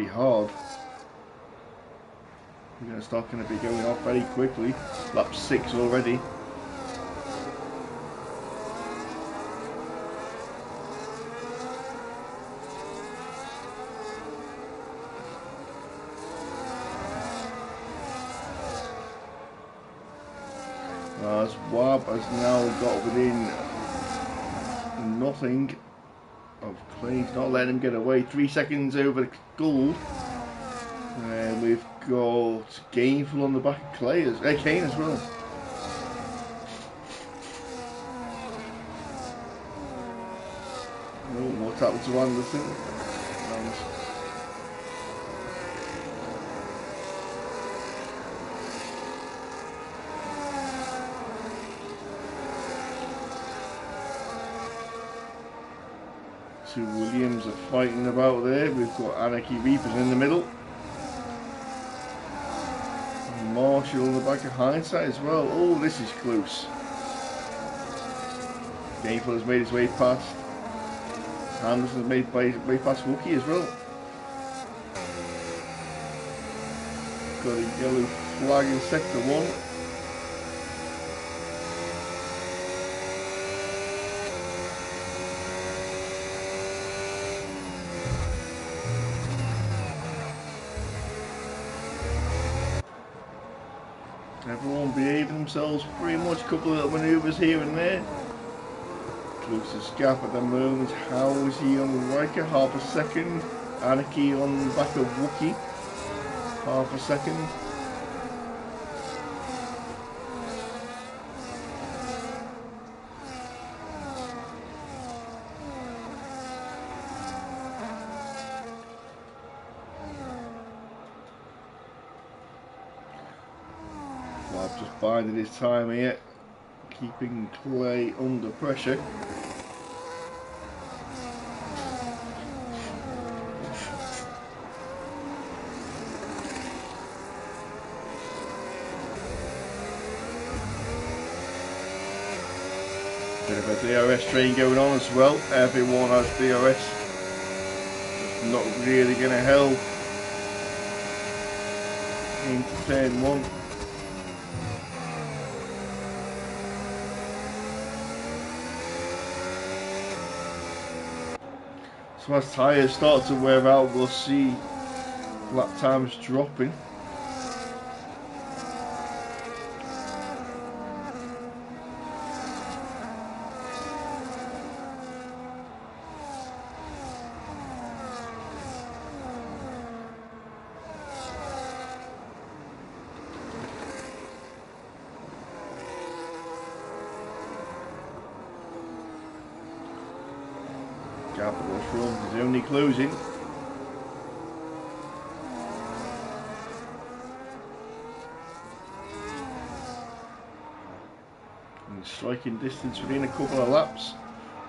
A: hard. We're going to start going to be going off very quickly. Lap 6 already. As Wab has now got within nothing of Clay. He's not letting him get away. 3 seconds over Gould. And we've got Gainful on the back of Kane as well. happened to Anderson. And 2 Williams are fighting about there. We've got Anarchy Reapers in the middle. And Marshall in the back of Hindsight as well. Oh, this is close. Gameful has made his way past. Anderson's made his way past Wookie as well. Got a yellow flag in sector 1. Everyone behaving themselves pretty much. A couple of little manoeuvres here and there. Closest gap at the moment. How is he on Riker? Half a second. Anarchy on the back of Wookie. Half a second. I've just bided his time here, keeping Clay under pressure. Bit of a DRS train going on as well. Everyone has DRS. It's not really going to help into turn 1. So as tyres start to wear out, we'll see lap times dropping. Gap at the front is only closing. And striking distance within a couple of laps.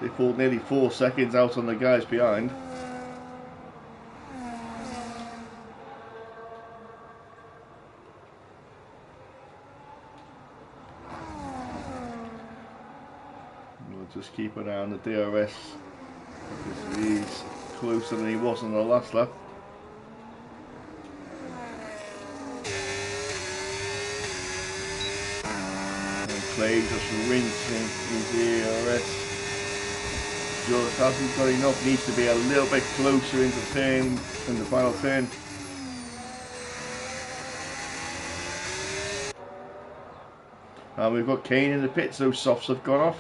A: They pulled nearly 4 seconds out on the guys behind. We'll just keep an eye on the DRS. Because he's closer than he was on the last lap. And Clay just rinsing his DRS. Just hasn't got enough, needs to be a little bit closer into the final turn. And we've got Kane in the pits, those softs have gone off.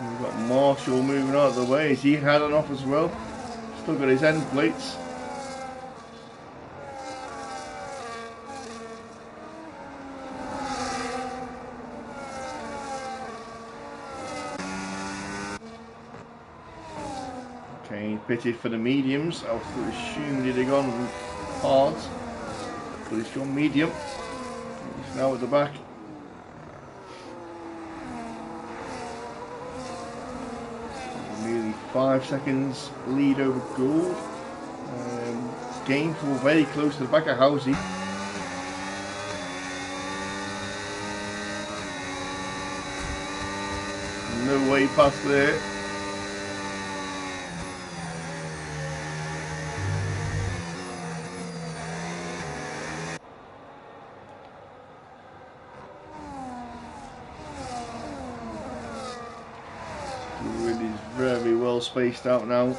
A: We've got Marshall moving out of the way. Is he had an off as well? Still got his end plates. Okay, pitted for the mediums. I was assuming he'd have gone hard, but he's gone medium. He's now at the back. Nearly 5 seconds lead over Gould. Gameful very close to the back of Housey. No way past there. It is very well spaced out now.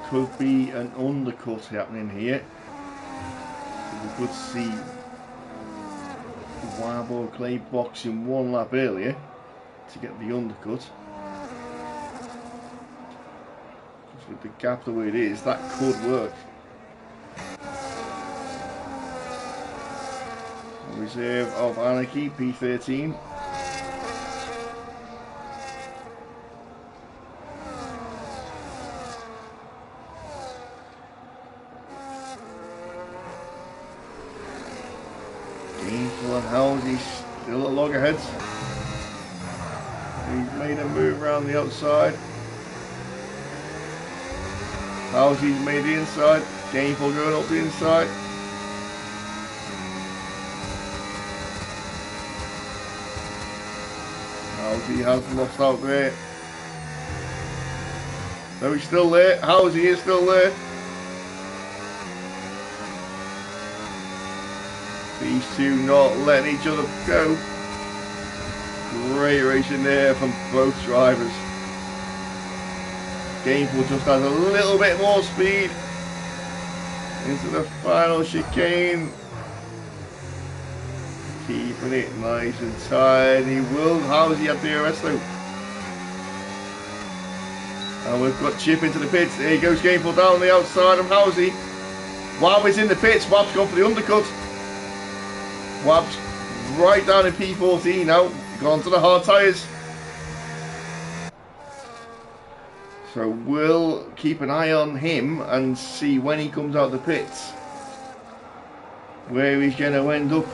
A: could be an undercut happening here. We could see Wab or Clay boxing one lap earlier to get the undercut. Because with the gap the way it is, that could work. Reserve of Anarchy, P13. Gainful and Halsey still at loggerheads. He's made a move around the outside. Halsey's made the inside. Gainful going up the inside. Halsey has lost out there. No, he's still there. Halsey is still there. These two not letting each other go. Great racing there from both drivers. Gainful just has a little bit more speed into the final chicane. Keeping it nice and tight. He will. Halsey at DRS though. And we've got Chip into the pits. There he goes, Gainful down the outside of Halsey. Wab is in the pits. Wab's gone for the undercut. Wab's right down in P14 now. Gone to the hard tyres. So we'll keep an eye on him and see when he comes out of the pits where he's going to end up.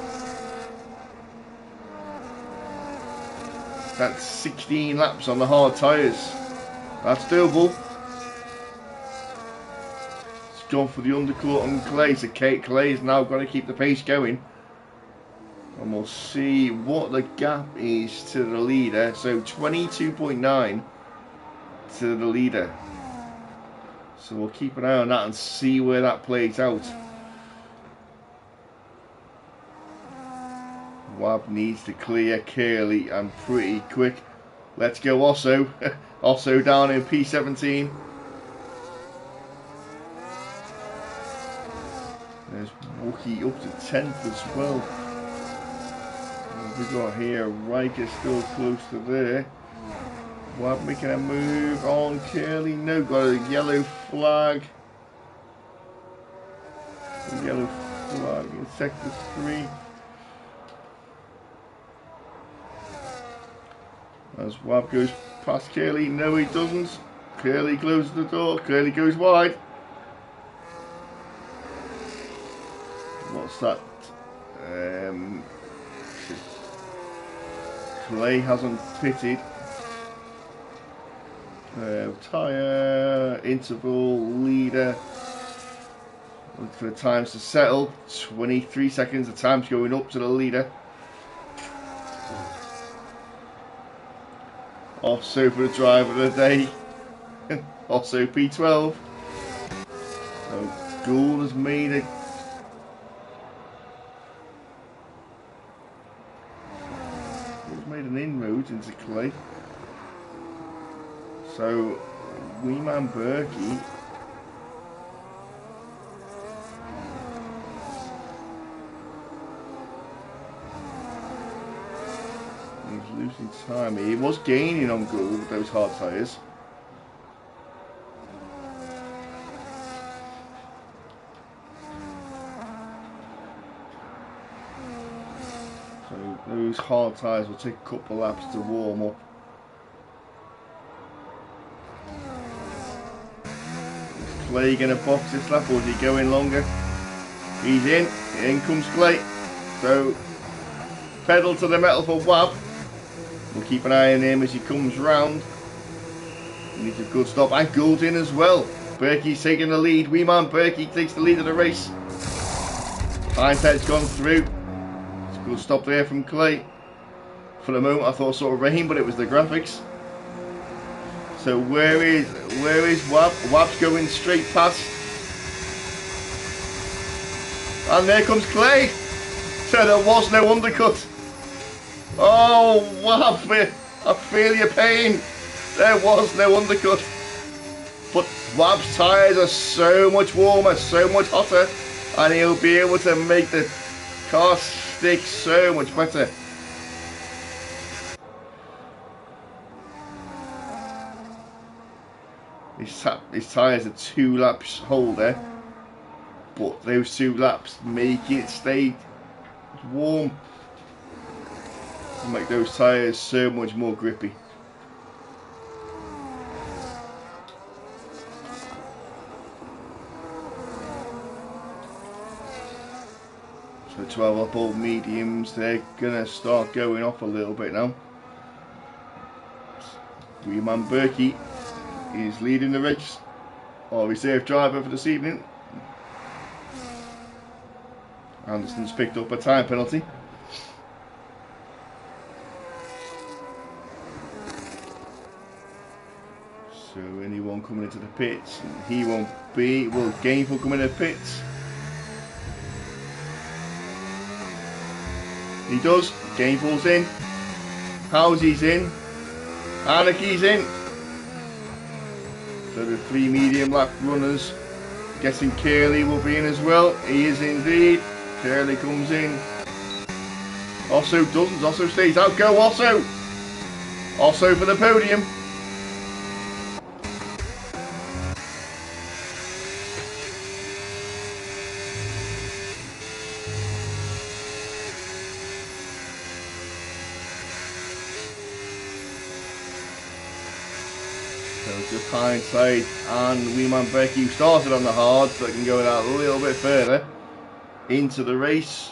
A: That's 16 laps on the hard tyres. That's doable. It's gone for the undercut on Clay, so Clay's now got to keep the pace going. And we'll see what the gap is to the leader. So 22.9 to the leader. So we'll keep an eye on that and see where that plays out. Wab needs to clear Curly and pretty quick. Let's go Osso. Osso down in P17. There's Wookie up to 10th as well. What have we got here? Riker still close to there. Wab making a move on Curly. No, got a yellow flag. A yellow flag in sector 3. As Wab goes past Curly. No, he doesn't. Curly closes the door. Curly goes wide. What's that? Clay hasn't pitted. Tyre, interval, leader. Look for the times to settle. 23 seconds. The time's going up to the leader. Also for the driver of the day. Also P12. So Gould has made a an inroad into Clay. So Weeman Berkey he's losing time. He was gaining on Gould with those hard tyres. So those hard tyres will take a couple of laps to warm up. Is Clay going to box this lap or is he going longer? He's in. In comes Clay. So pedal to the metal for Wab. We'll keep an eye on him as he comes round. He needs a good stop. And Gould's in as well. Berkey's taking the lead. Weeman Berkey takes the lead of the race. Hindsight's gone through. Good stop there from Clay. For the moment I thought I saw rain, but it was the graphics. So where is Wab? Wab's going straight past. And there comes Clay. So there was no undercut. Oh, Wab, I feel your pain. There was no undercut. But Wab's tyres are so much warmer, so much hotter, and he'll be able to make the car stick so much better. His tyres are 2 laps holder, but those 2 laps make it stay warm and make those tyres so much more grippy. So 12 lap old mediums, they're gonna start going off a little bit now. Wee man Berkey is leading the race, our reserve driver for this evening. Anderson's picked up a time penalty. So anyone coming into the pits, he won't be. Will Gainful come into the pits? He does. Gainful's in. Housy's in. Anarchy's in. So the 3 medium lap runners. Guessing Curly will be in as well. He is indeed. Curly comes in. Osso doesn't. Osso stays out. Go Osso! Osso for the podium. So just hindsight, and Wee Man Becky started on the hard, so it can go out a little bit further into the race.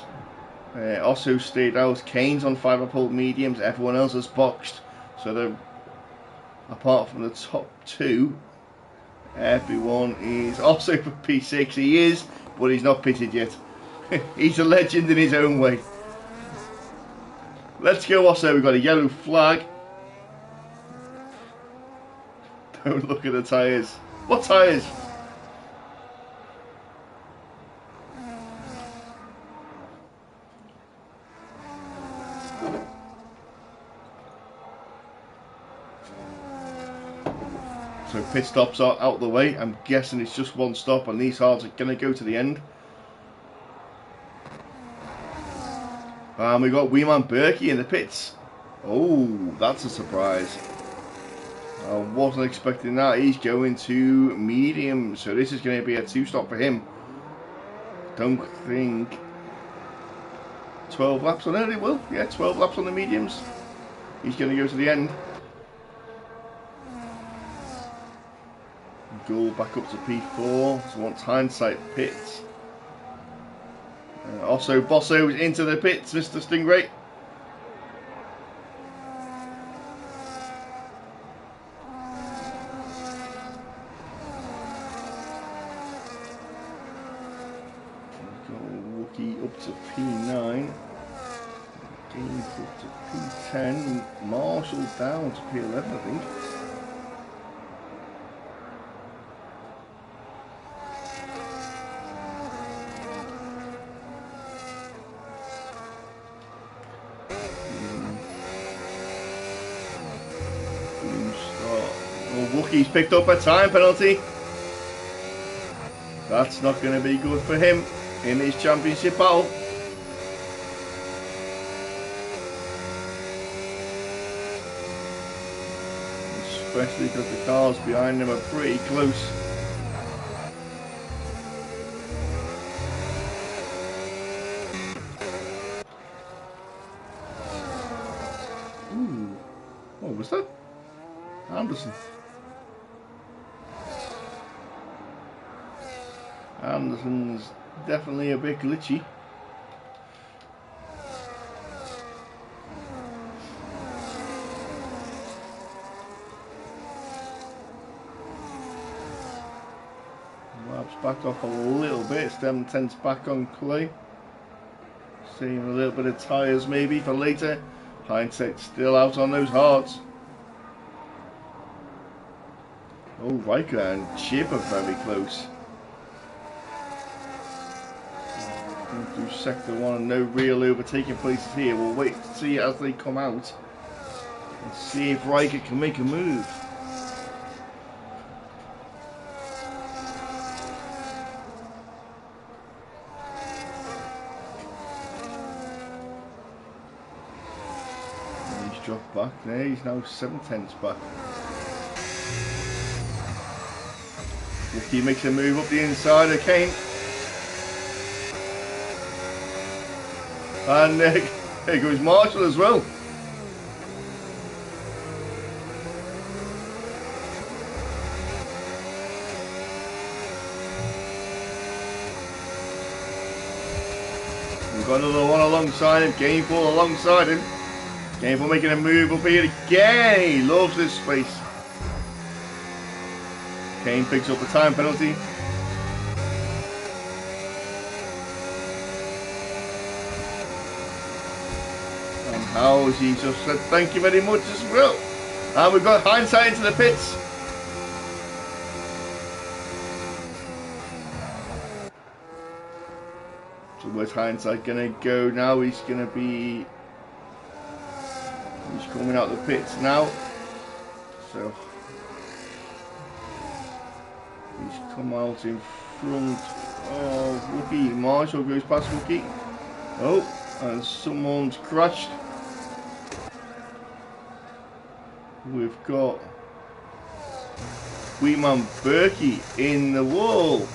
A: Also stayed out. Kane's on 5 up old mediums. Everyone else has boxed. So they're, apart from the top 2, everyone is also for P6. He is, but he's not pitted yet. He's a legend in his own way. Let's go Osso. We've got a yellow flag. Don't look at the tyres. What tyres? So pit stops are out the way. I'm guessing it's just one stop, and these hards are going to go to the end. And we got Wee Man Berkey in the pits. Oh, that's a surprise. I wasn't expecting that. He's going to medium, so this is going to be a 2-stop for him. Don't think 12 laps on it. It will. Yeah, 12 laps on the mediums. He's going to go to the end. Go back up to P4. So wants hindsight pits. Also, Bosso into the pits, Mr. Stingray. Up to P9, Games up to P10, Marshall down to P11 I think. Oh, Wookie's picked up a time penalty. That's not going to be good for him in his championship battle. Especially because the cars behind him are pretty close. Ooh, what was that? Anderson. Anderson's definitely a bit glitchy. Lab's back off a little bit. Stem tents back on clay. Saving a little bit of tyres maybe for later. Hindsight still out on those hards. Oh, Riker and Chip are very close. Through sector 1, no real overtaking places here. We'll wait to see as they come out and see if Riker can make a move. dropped back there. He's now 7/10 back. He makes a move up the inside of Kane. And there goes Marshall as well. We've got another one alongside him. Gameful alongside him. Gameful making a move up here again. He loves this space. Kane picks up the time penalty. And Howsey just said thank you very much as well. And we've got Hindsight into the pits. So where's Hindsight gonna go now? He's coming out the pits now. So he's come out in front of Wookie. Marshall goes past Wookie. Oh, and someone's crashed. We've got Wheatman Berkey in the wall.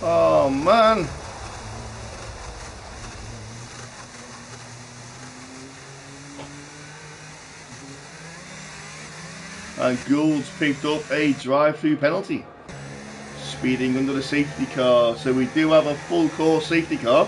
A: Oh man. And Gould's picked up a drive-through penalty. Speeding under the safety car. So we do have a full course safety car.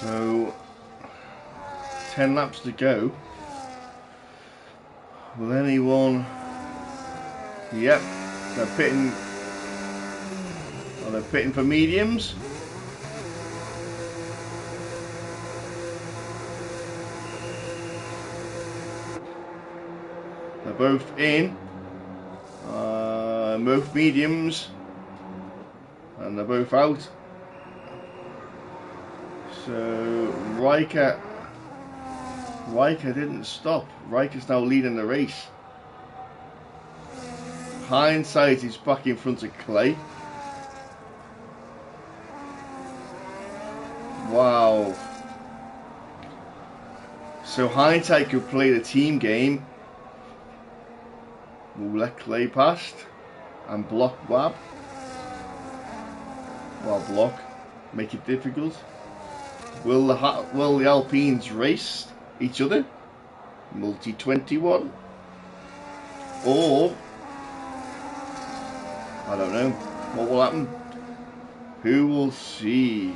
A: So 10 laps to go. Will anyone? Yep, they're pitting. Oh, they're pitting for mediums. They're both in. Both mediums, and they're both out. So Riker didn't stop. Riker's now leading the race. Hindsight is back in front of Clay. Wow. So Hindsight could play the team game. We'll let Clay past and block Wab. Well, block. Make it difficult. Will the Alpines race each other? Multi-21? Or, I don't know, what will happen? Who will see?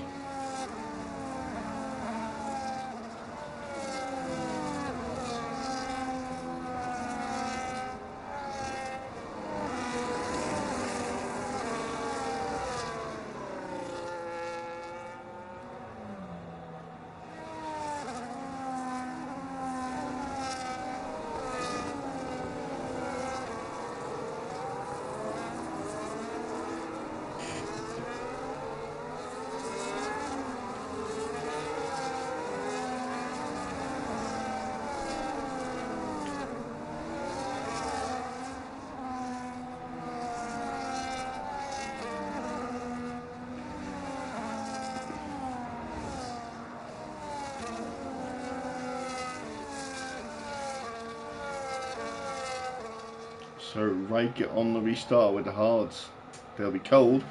A: So right, get on the restart with the hards. They'll be cold.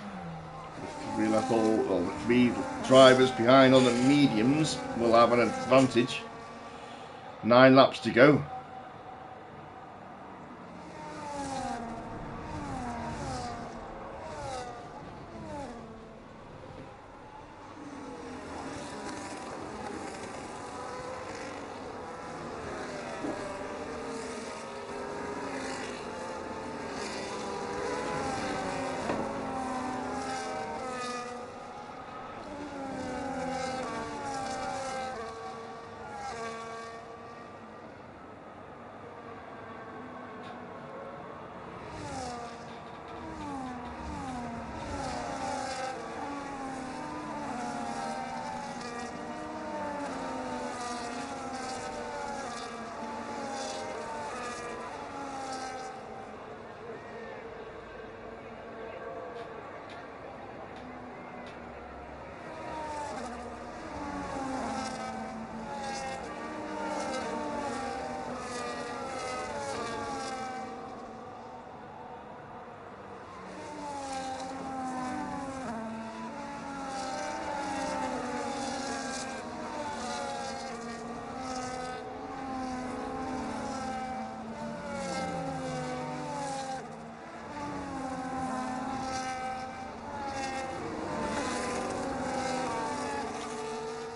A: The three drivers behind on the mediums will have an advantage. 9 laps to go.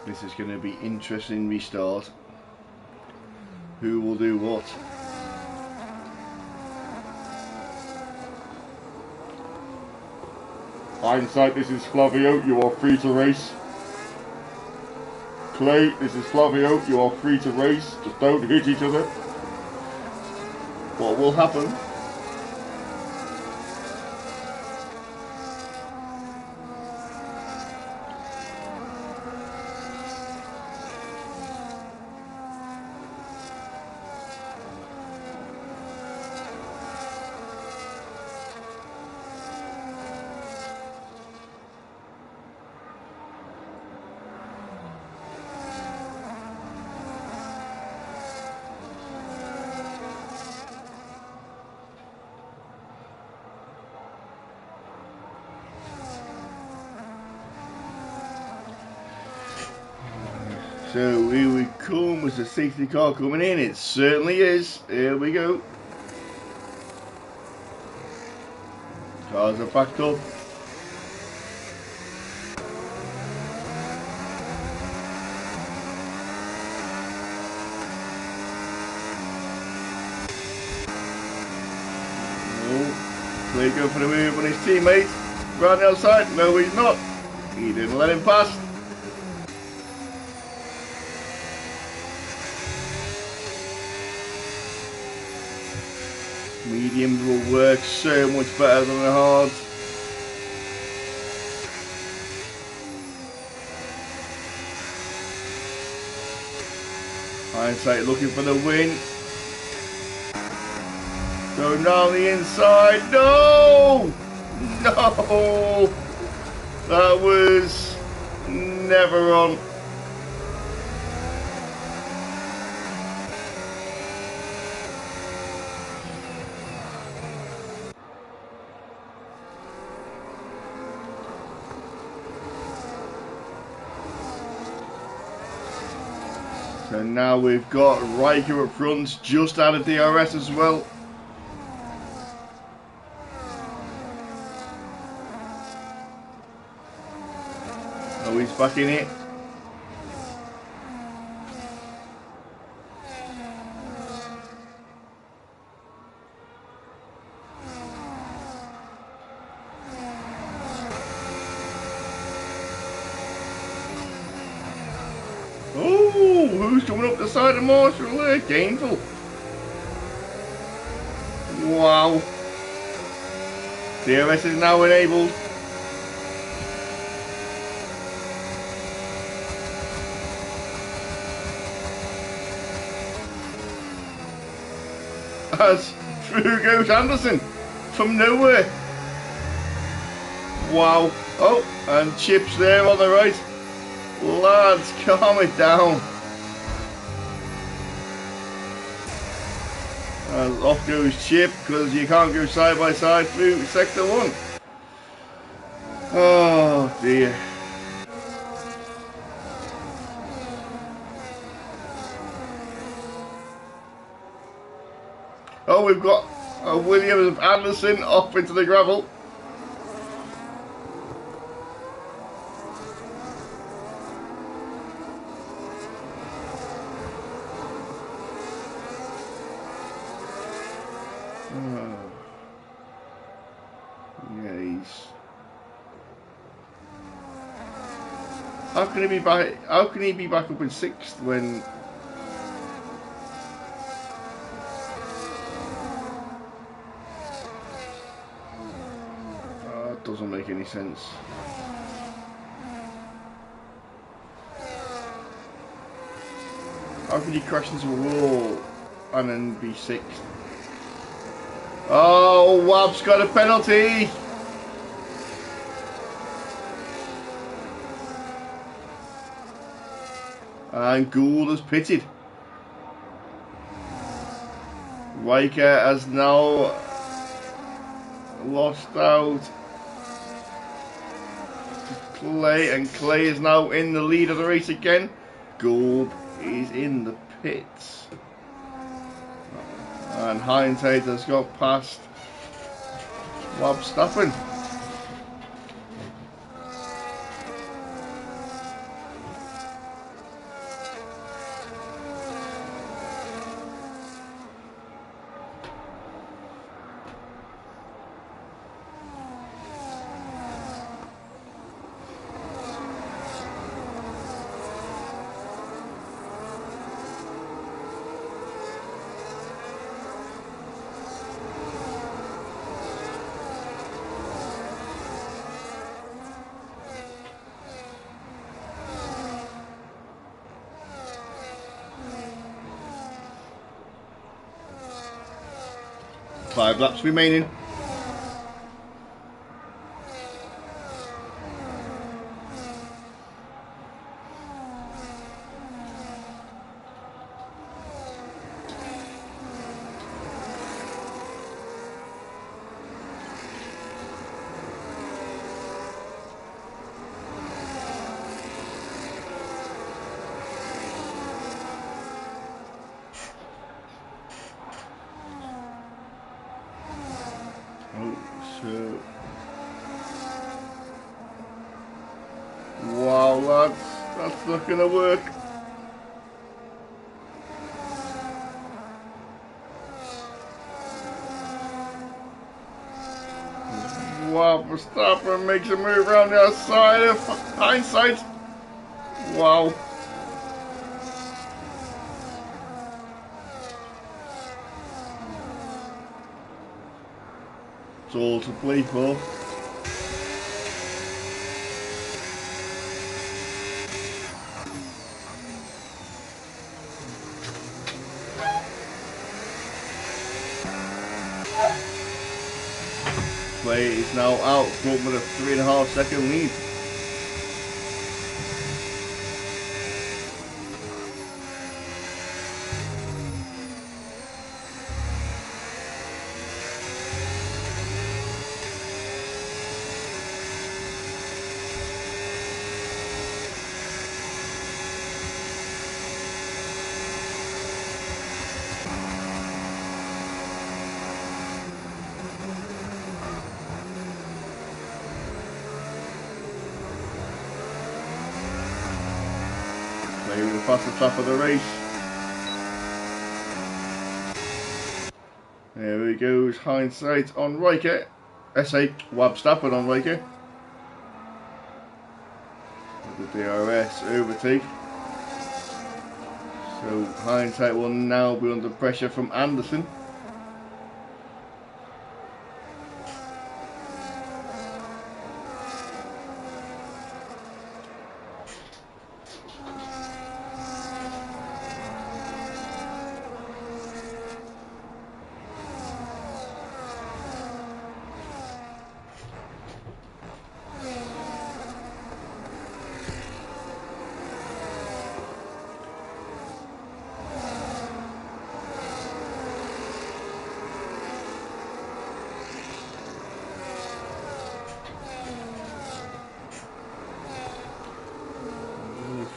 A: This is going to be interesting restart. Who will do what?
B: Hindsight, this is Flavio, you are free to race. Clay, this is Flavio, you are free to race. Just don't hit each other.
A: What will happen? So here we come with the safety car coming in. It certainly is. Here we go. Cars are backed up. Oh, Clay going for the move on his teammate. Right outside. No, he's not. He didn't let him pass. Mediums will work so much better than the hards. Hindsight looking for the win. Going down the inside. No! No! That was never on. So now we've got Riker up front, just out of DRS as well. Oh, he's back in it. Oh, who's coming up the side of Marshall there? Gainful. Wow. DRS is now enabled. As through goes Anderson from nowhere. Wow. Oh, and Chip's there on the right. Lads, calm it down. And off goes Chip, because you can't go side by side through sector 1. Oh dear. Oh, we've got Williams of Anderson off into the gravel. Yeah, he's... How can he be back? How can he be back up in 6th when? It doesn't make any sense. How can you crash into a wall and then be 6th? Oh, Wab's got a penalty. And Gould has pitted. Riker has now lost out. Clay, and Clay is now in the lead of the race again. Gould is in the pits. And Hindsight has got past Verstappen. 5 laps remaining. So, wow lads, that's not gonna work. Wow, Verstappen makes a move around the outside of hindsight. Wow. It's all to play for. Play is now out front with a 3.5 second lead. Play with the fastest lap of the race. There he goes, hindsight on Riker. SA Verstappen on Riker. With the DRS overtake. So hindsight will now be under pressure from Anderson.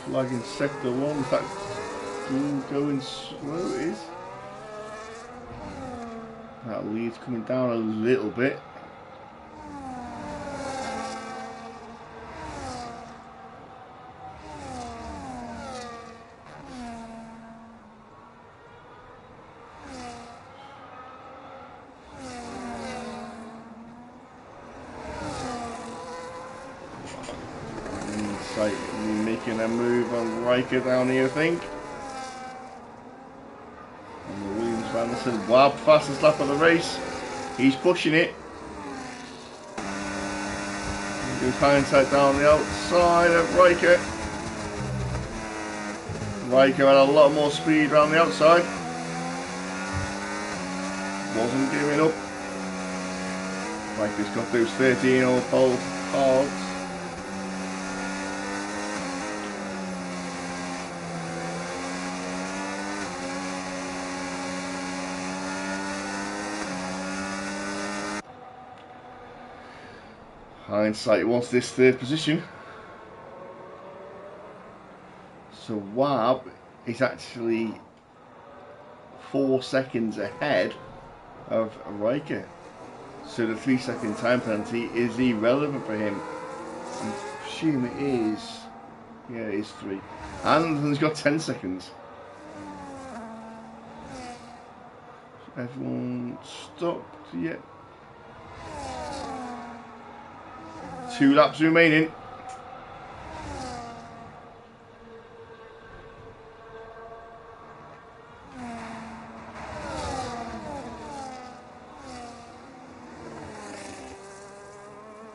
A: Flag in sector 1, in fact, going slow it is. That lead's coming down a little bit. Making a move on Riker down here, I think. And the Williams Anderson, wow, fastest lap of the race. He's pushing it. He goes hindsight down the outside of Riker. Riker had a lot more speed around the outside. Wasn't giving up. Riker's got those 13 all pole cards. Hindsight wants this 3rd position. So Wab is actually 4 seconds ahead of Riker. So the 3-second time penalty is irrelevant for him. I assume it is. Yeah, it is 3. Anderson's got 10 seconds. Everyone stopped yet. 2 laps remaining.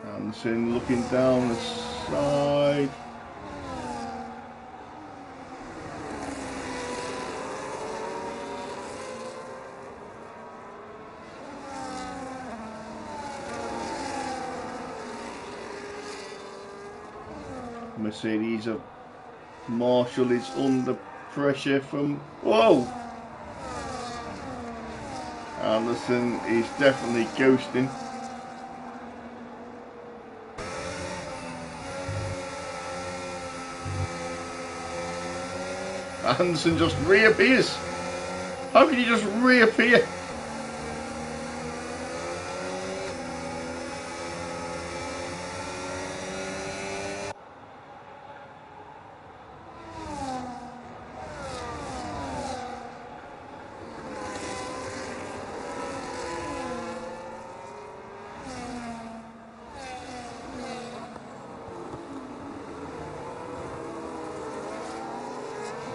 A: Anderson looking down the side. Mercedes of Marshall is under pressure from... Whoa! Anderson is definitely ghosting. Anderson just reappears. How can you just reappear?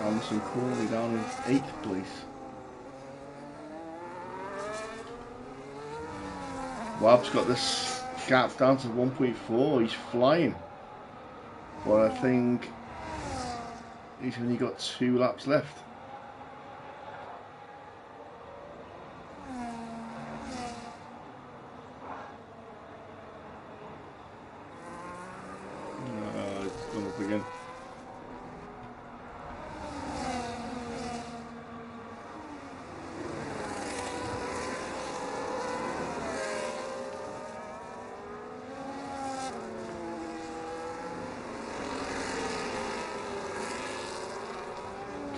A: Anderson currently down in 8th place. Wabb's got this gap down to 1.4. He's flying. But I think he's only got 2 laps left. It's gone up again.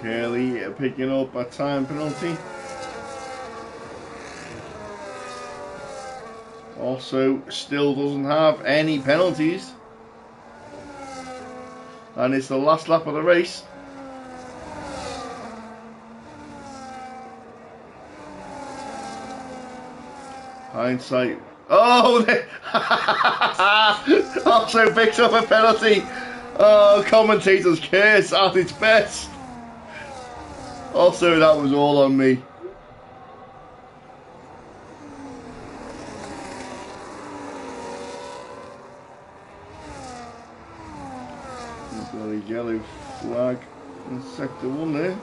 A: Kelly picking up a time penalty. Also, still doesn't have any penalties. And it's the last lap of the race. Hindsight. Oh! Also picks up a penalty. Oh, commentator's curse at its best. Also, that was all on me. Got a yellow flag in sector 1 there.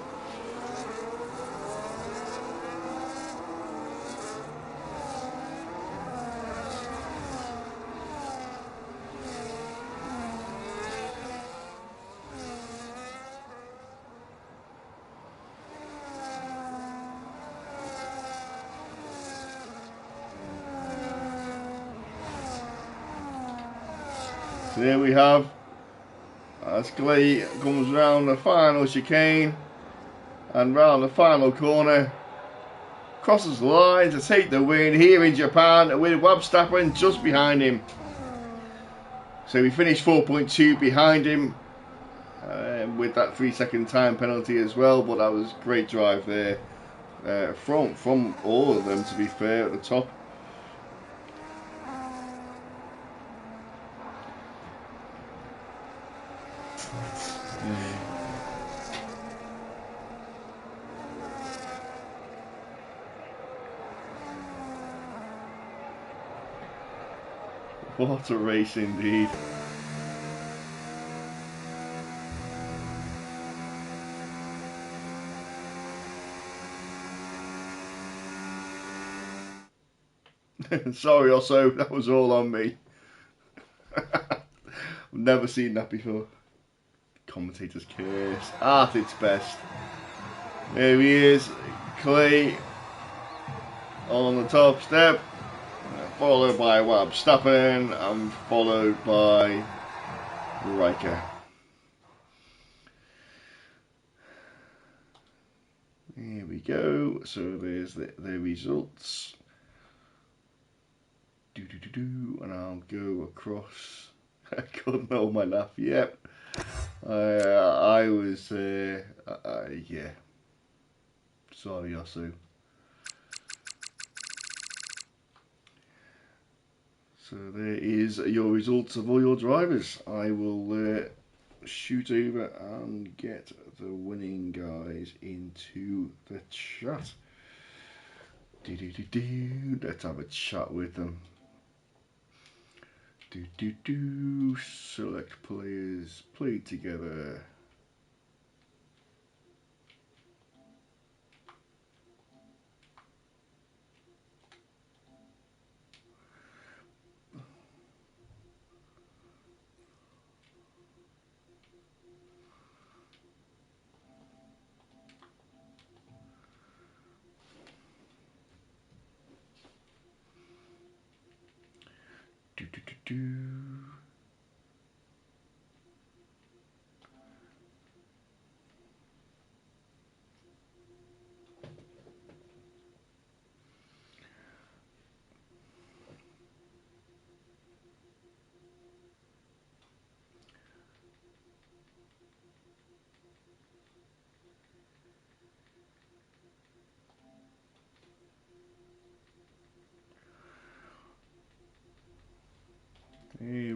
A: So there we have, as Clay comes round the final chicane and round the final corner, crosses the line to take the win here in Japan with Verstappen just behind him. So we finished 4.2 behind him with that 3-second time penalty as well, but that was great drive there from all of them, to be fair, at the top. What a race indeed. Sorry, also, that was all on me. I've never seen that before. Commentator's curse at its best. There he is, Clay on the top step, followed by Verstappen and followed by Riker. Here we go. So there's the results. And I'll go across. I couldn't hold my laugh. Yep. I was yeah. Sorry, Osu. So there is your results of all your drivers. I will shoot over and get the winning guys into the chat. Let's have a chat with them. Select players played together. There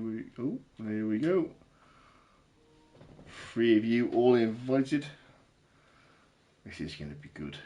A: we go. There we go. 3 of you all invited. This is going to be good.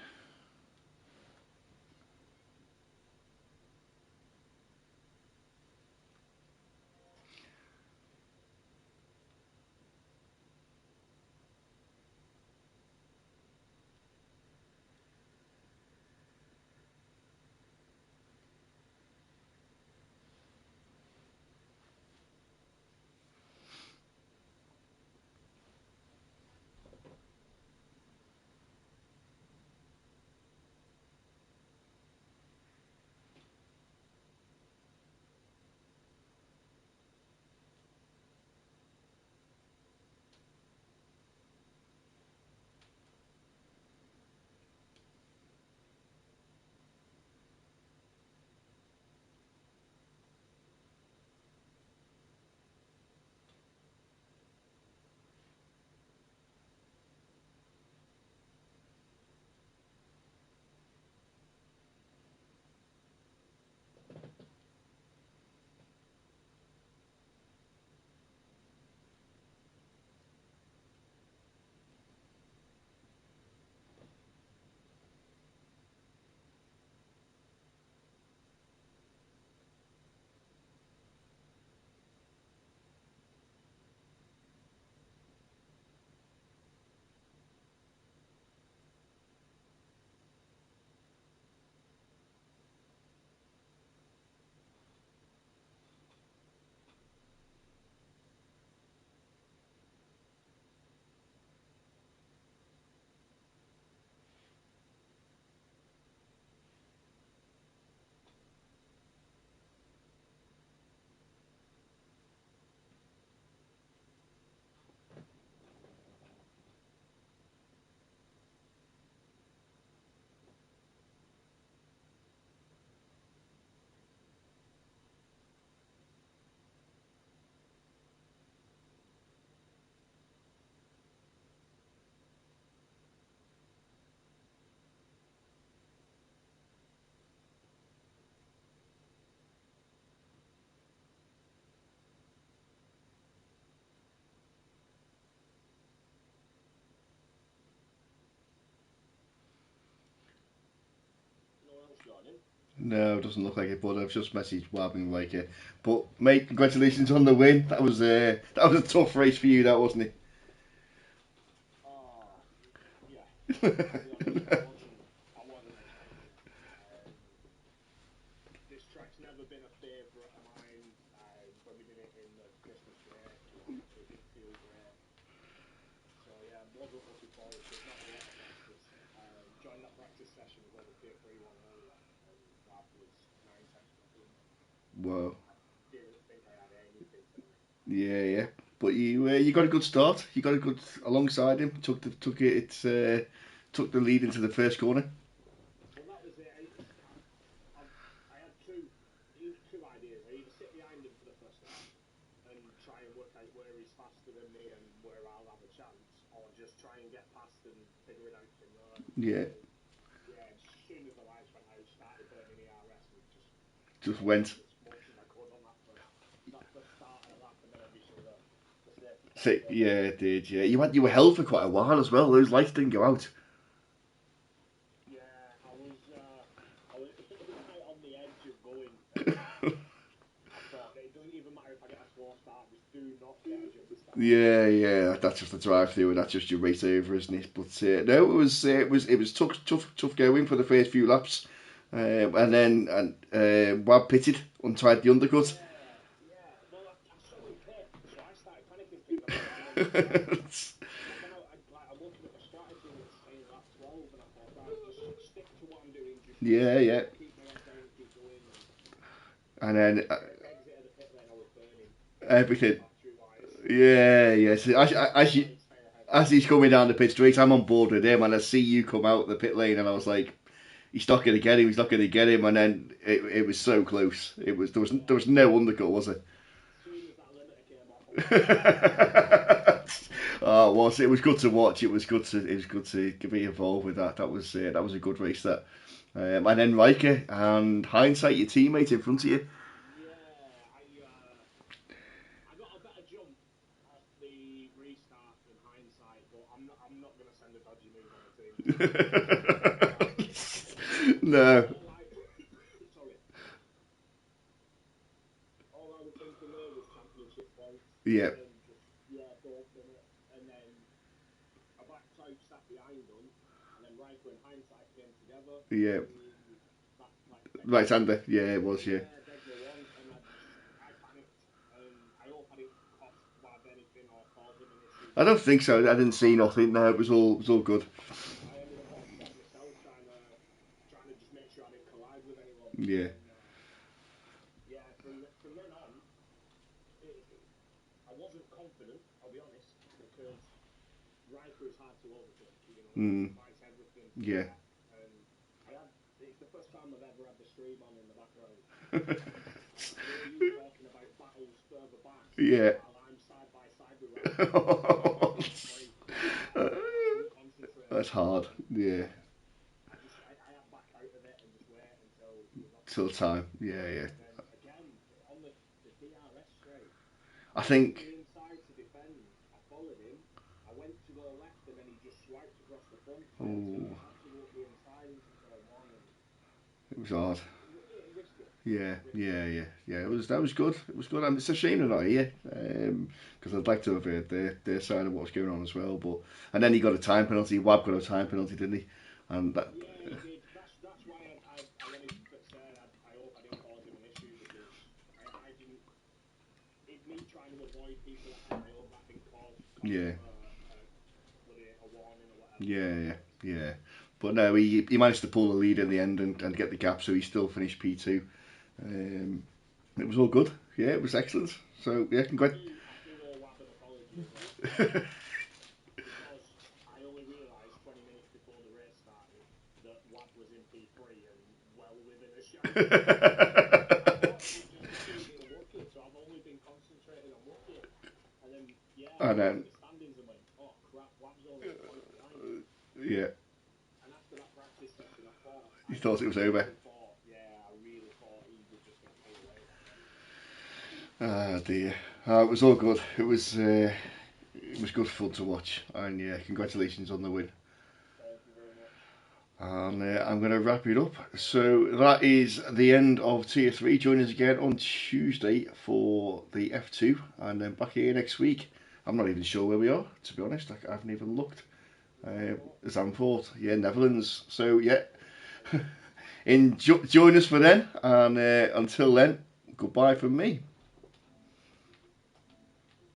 A: No, it doesn't look like it, but I've just messaged Wabby like it. But mate, congratulations on the win. That was a tough race for you, that wasn't it? Wow. Yeah, yeah. But you got a good start. You got a good alongside him. Took the lead into the first corner. Yeah, just went. Yeah, it did. Yeah, you were held for quite a while as well. Those lights didn't go out. Yeah, yeah, that's just the drive through, and that's just your race over, isn't it? But no, it was tough going for the first few laps, and then Wab pitted, untied the undercut. Yeah, yeah, and then everything. Yeah, yeah. So as he's coming down the pit straight, I'm on board with him, and I see you come out the pit lane, and I was like, he's not going to get him. He's not going to get him. And then it was so close. It was there was no undercut, was it? Oh, it was good to watch. It was good to be involved with that. That was a good race. That and then Riker and Hindsight, your teammate in front of you. No. Yeah. Yeah. Right hander. Yeah, it was. Yeah. I don't think so. I didn't see nothing. No, it was all good. Yeah. Mm. Yeah. Yeah. That's hard. Yeah. Till time. Yeah, yeah. I think. Oh, it was hard. Yeah, yeah, yeah, yeah. That was good. It was good, and it's a shame they're not here because I'd like to have heard their side of what's going on as well. But and then he got a time penalty. Wab got a time penalty, didn't he? And that. Yeah, yeah, yeah, yeah. But no, he managed to pull the lead in the end and get the gap, so he still finished P2. Um, it was all good. Yeah, it was excellent. So yeah, congrats. And then yeah, he thought it was over. Ah dear. It was all good. It was good fun to watch, and yeah, congratulations on the win. And I'm going to wrap it up. So that is the end of Tier 3. Join us again on Tuesday for the F2, and then back here next week. I'm not even sure where we are, to be honest. I haven't even looked. Zandvoort, yeah, Netherlands. So yeah, join us for then, and until then, goodbye from me.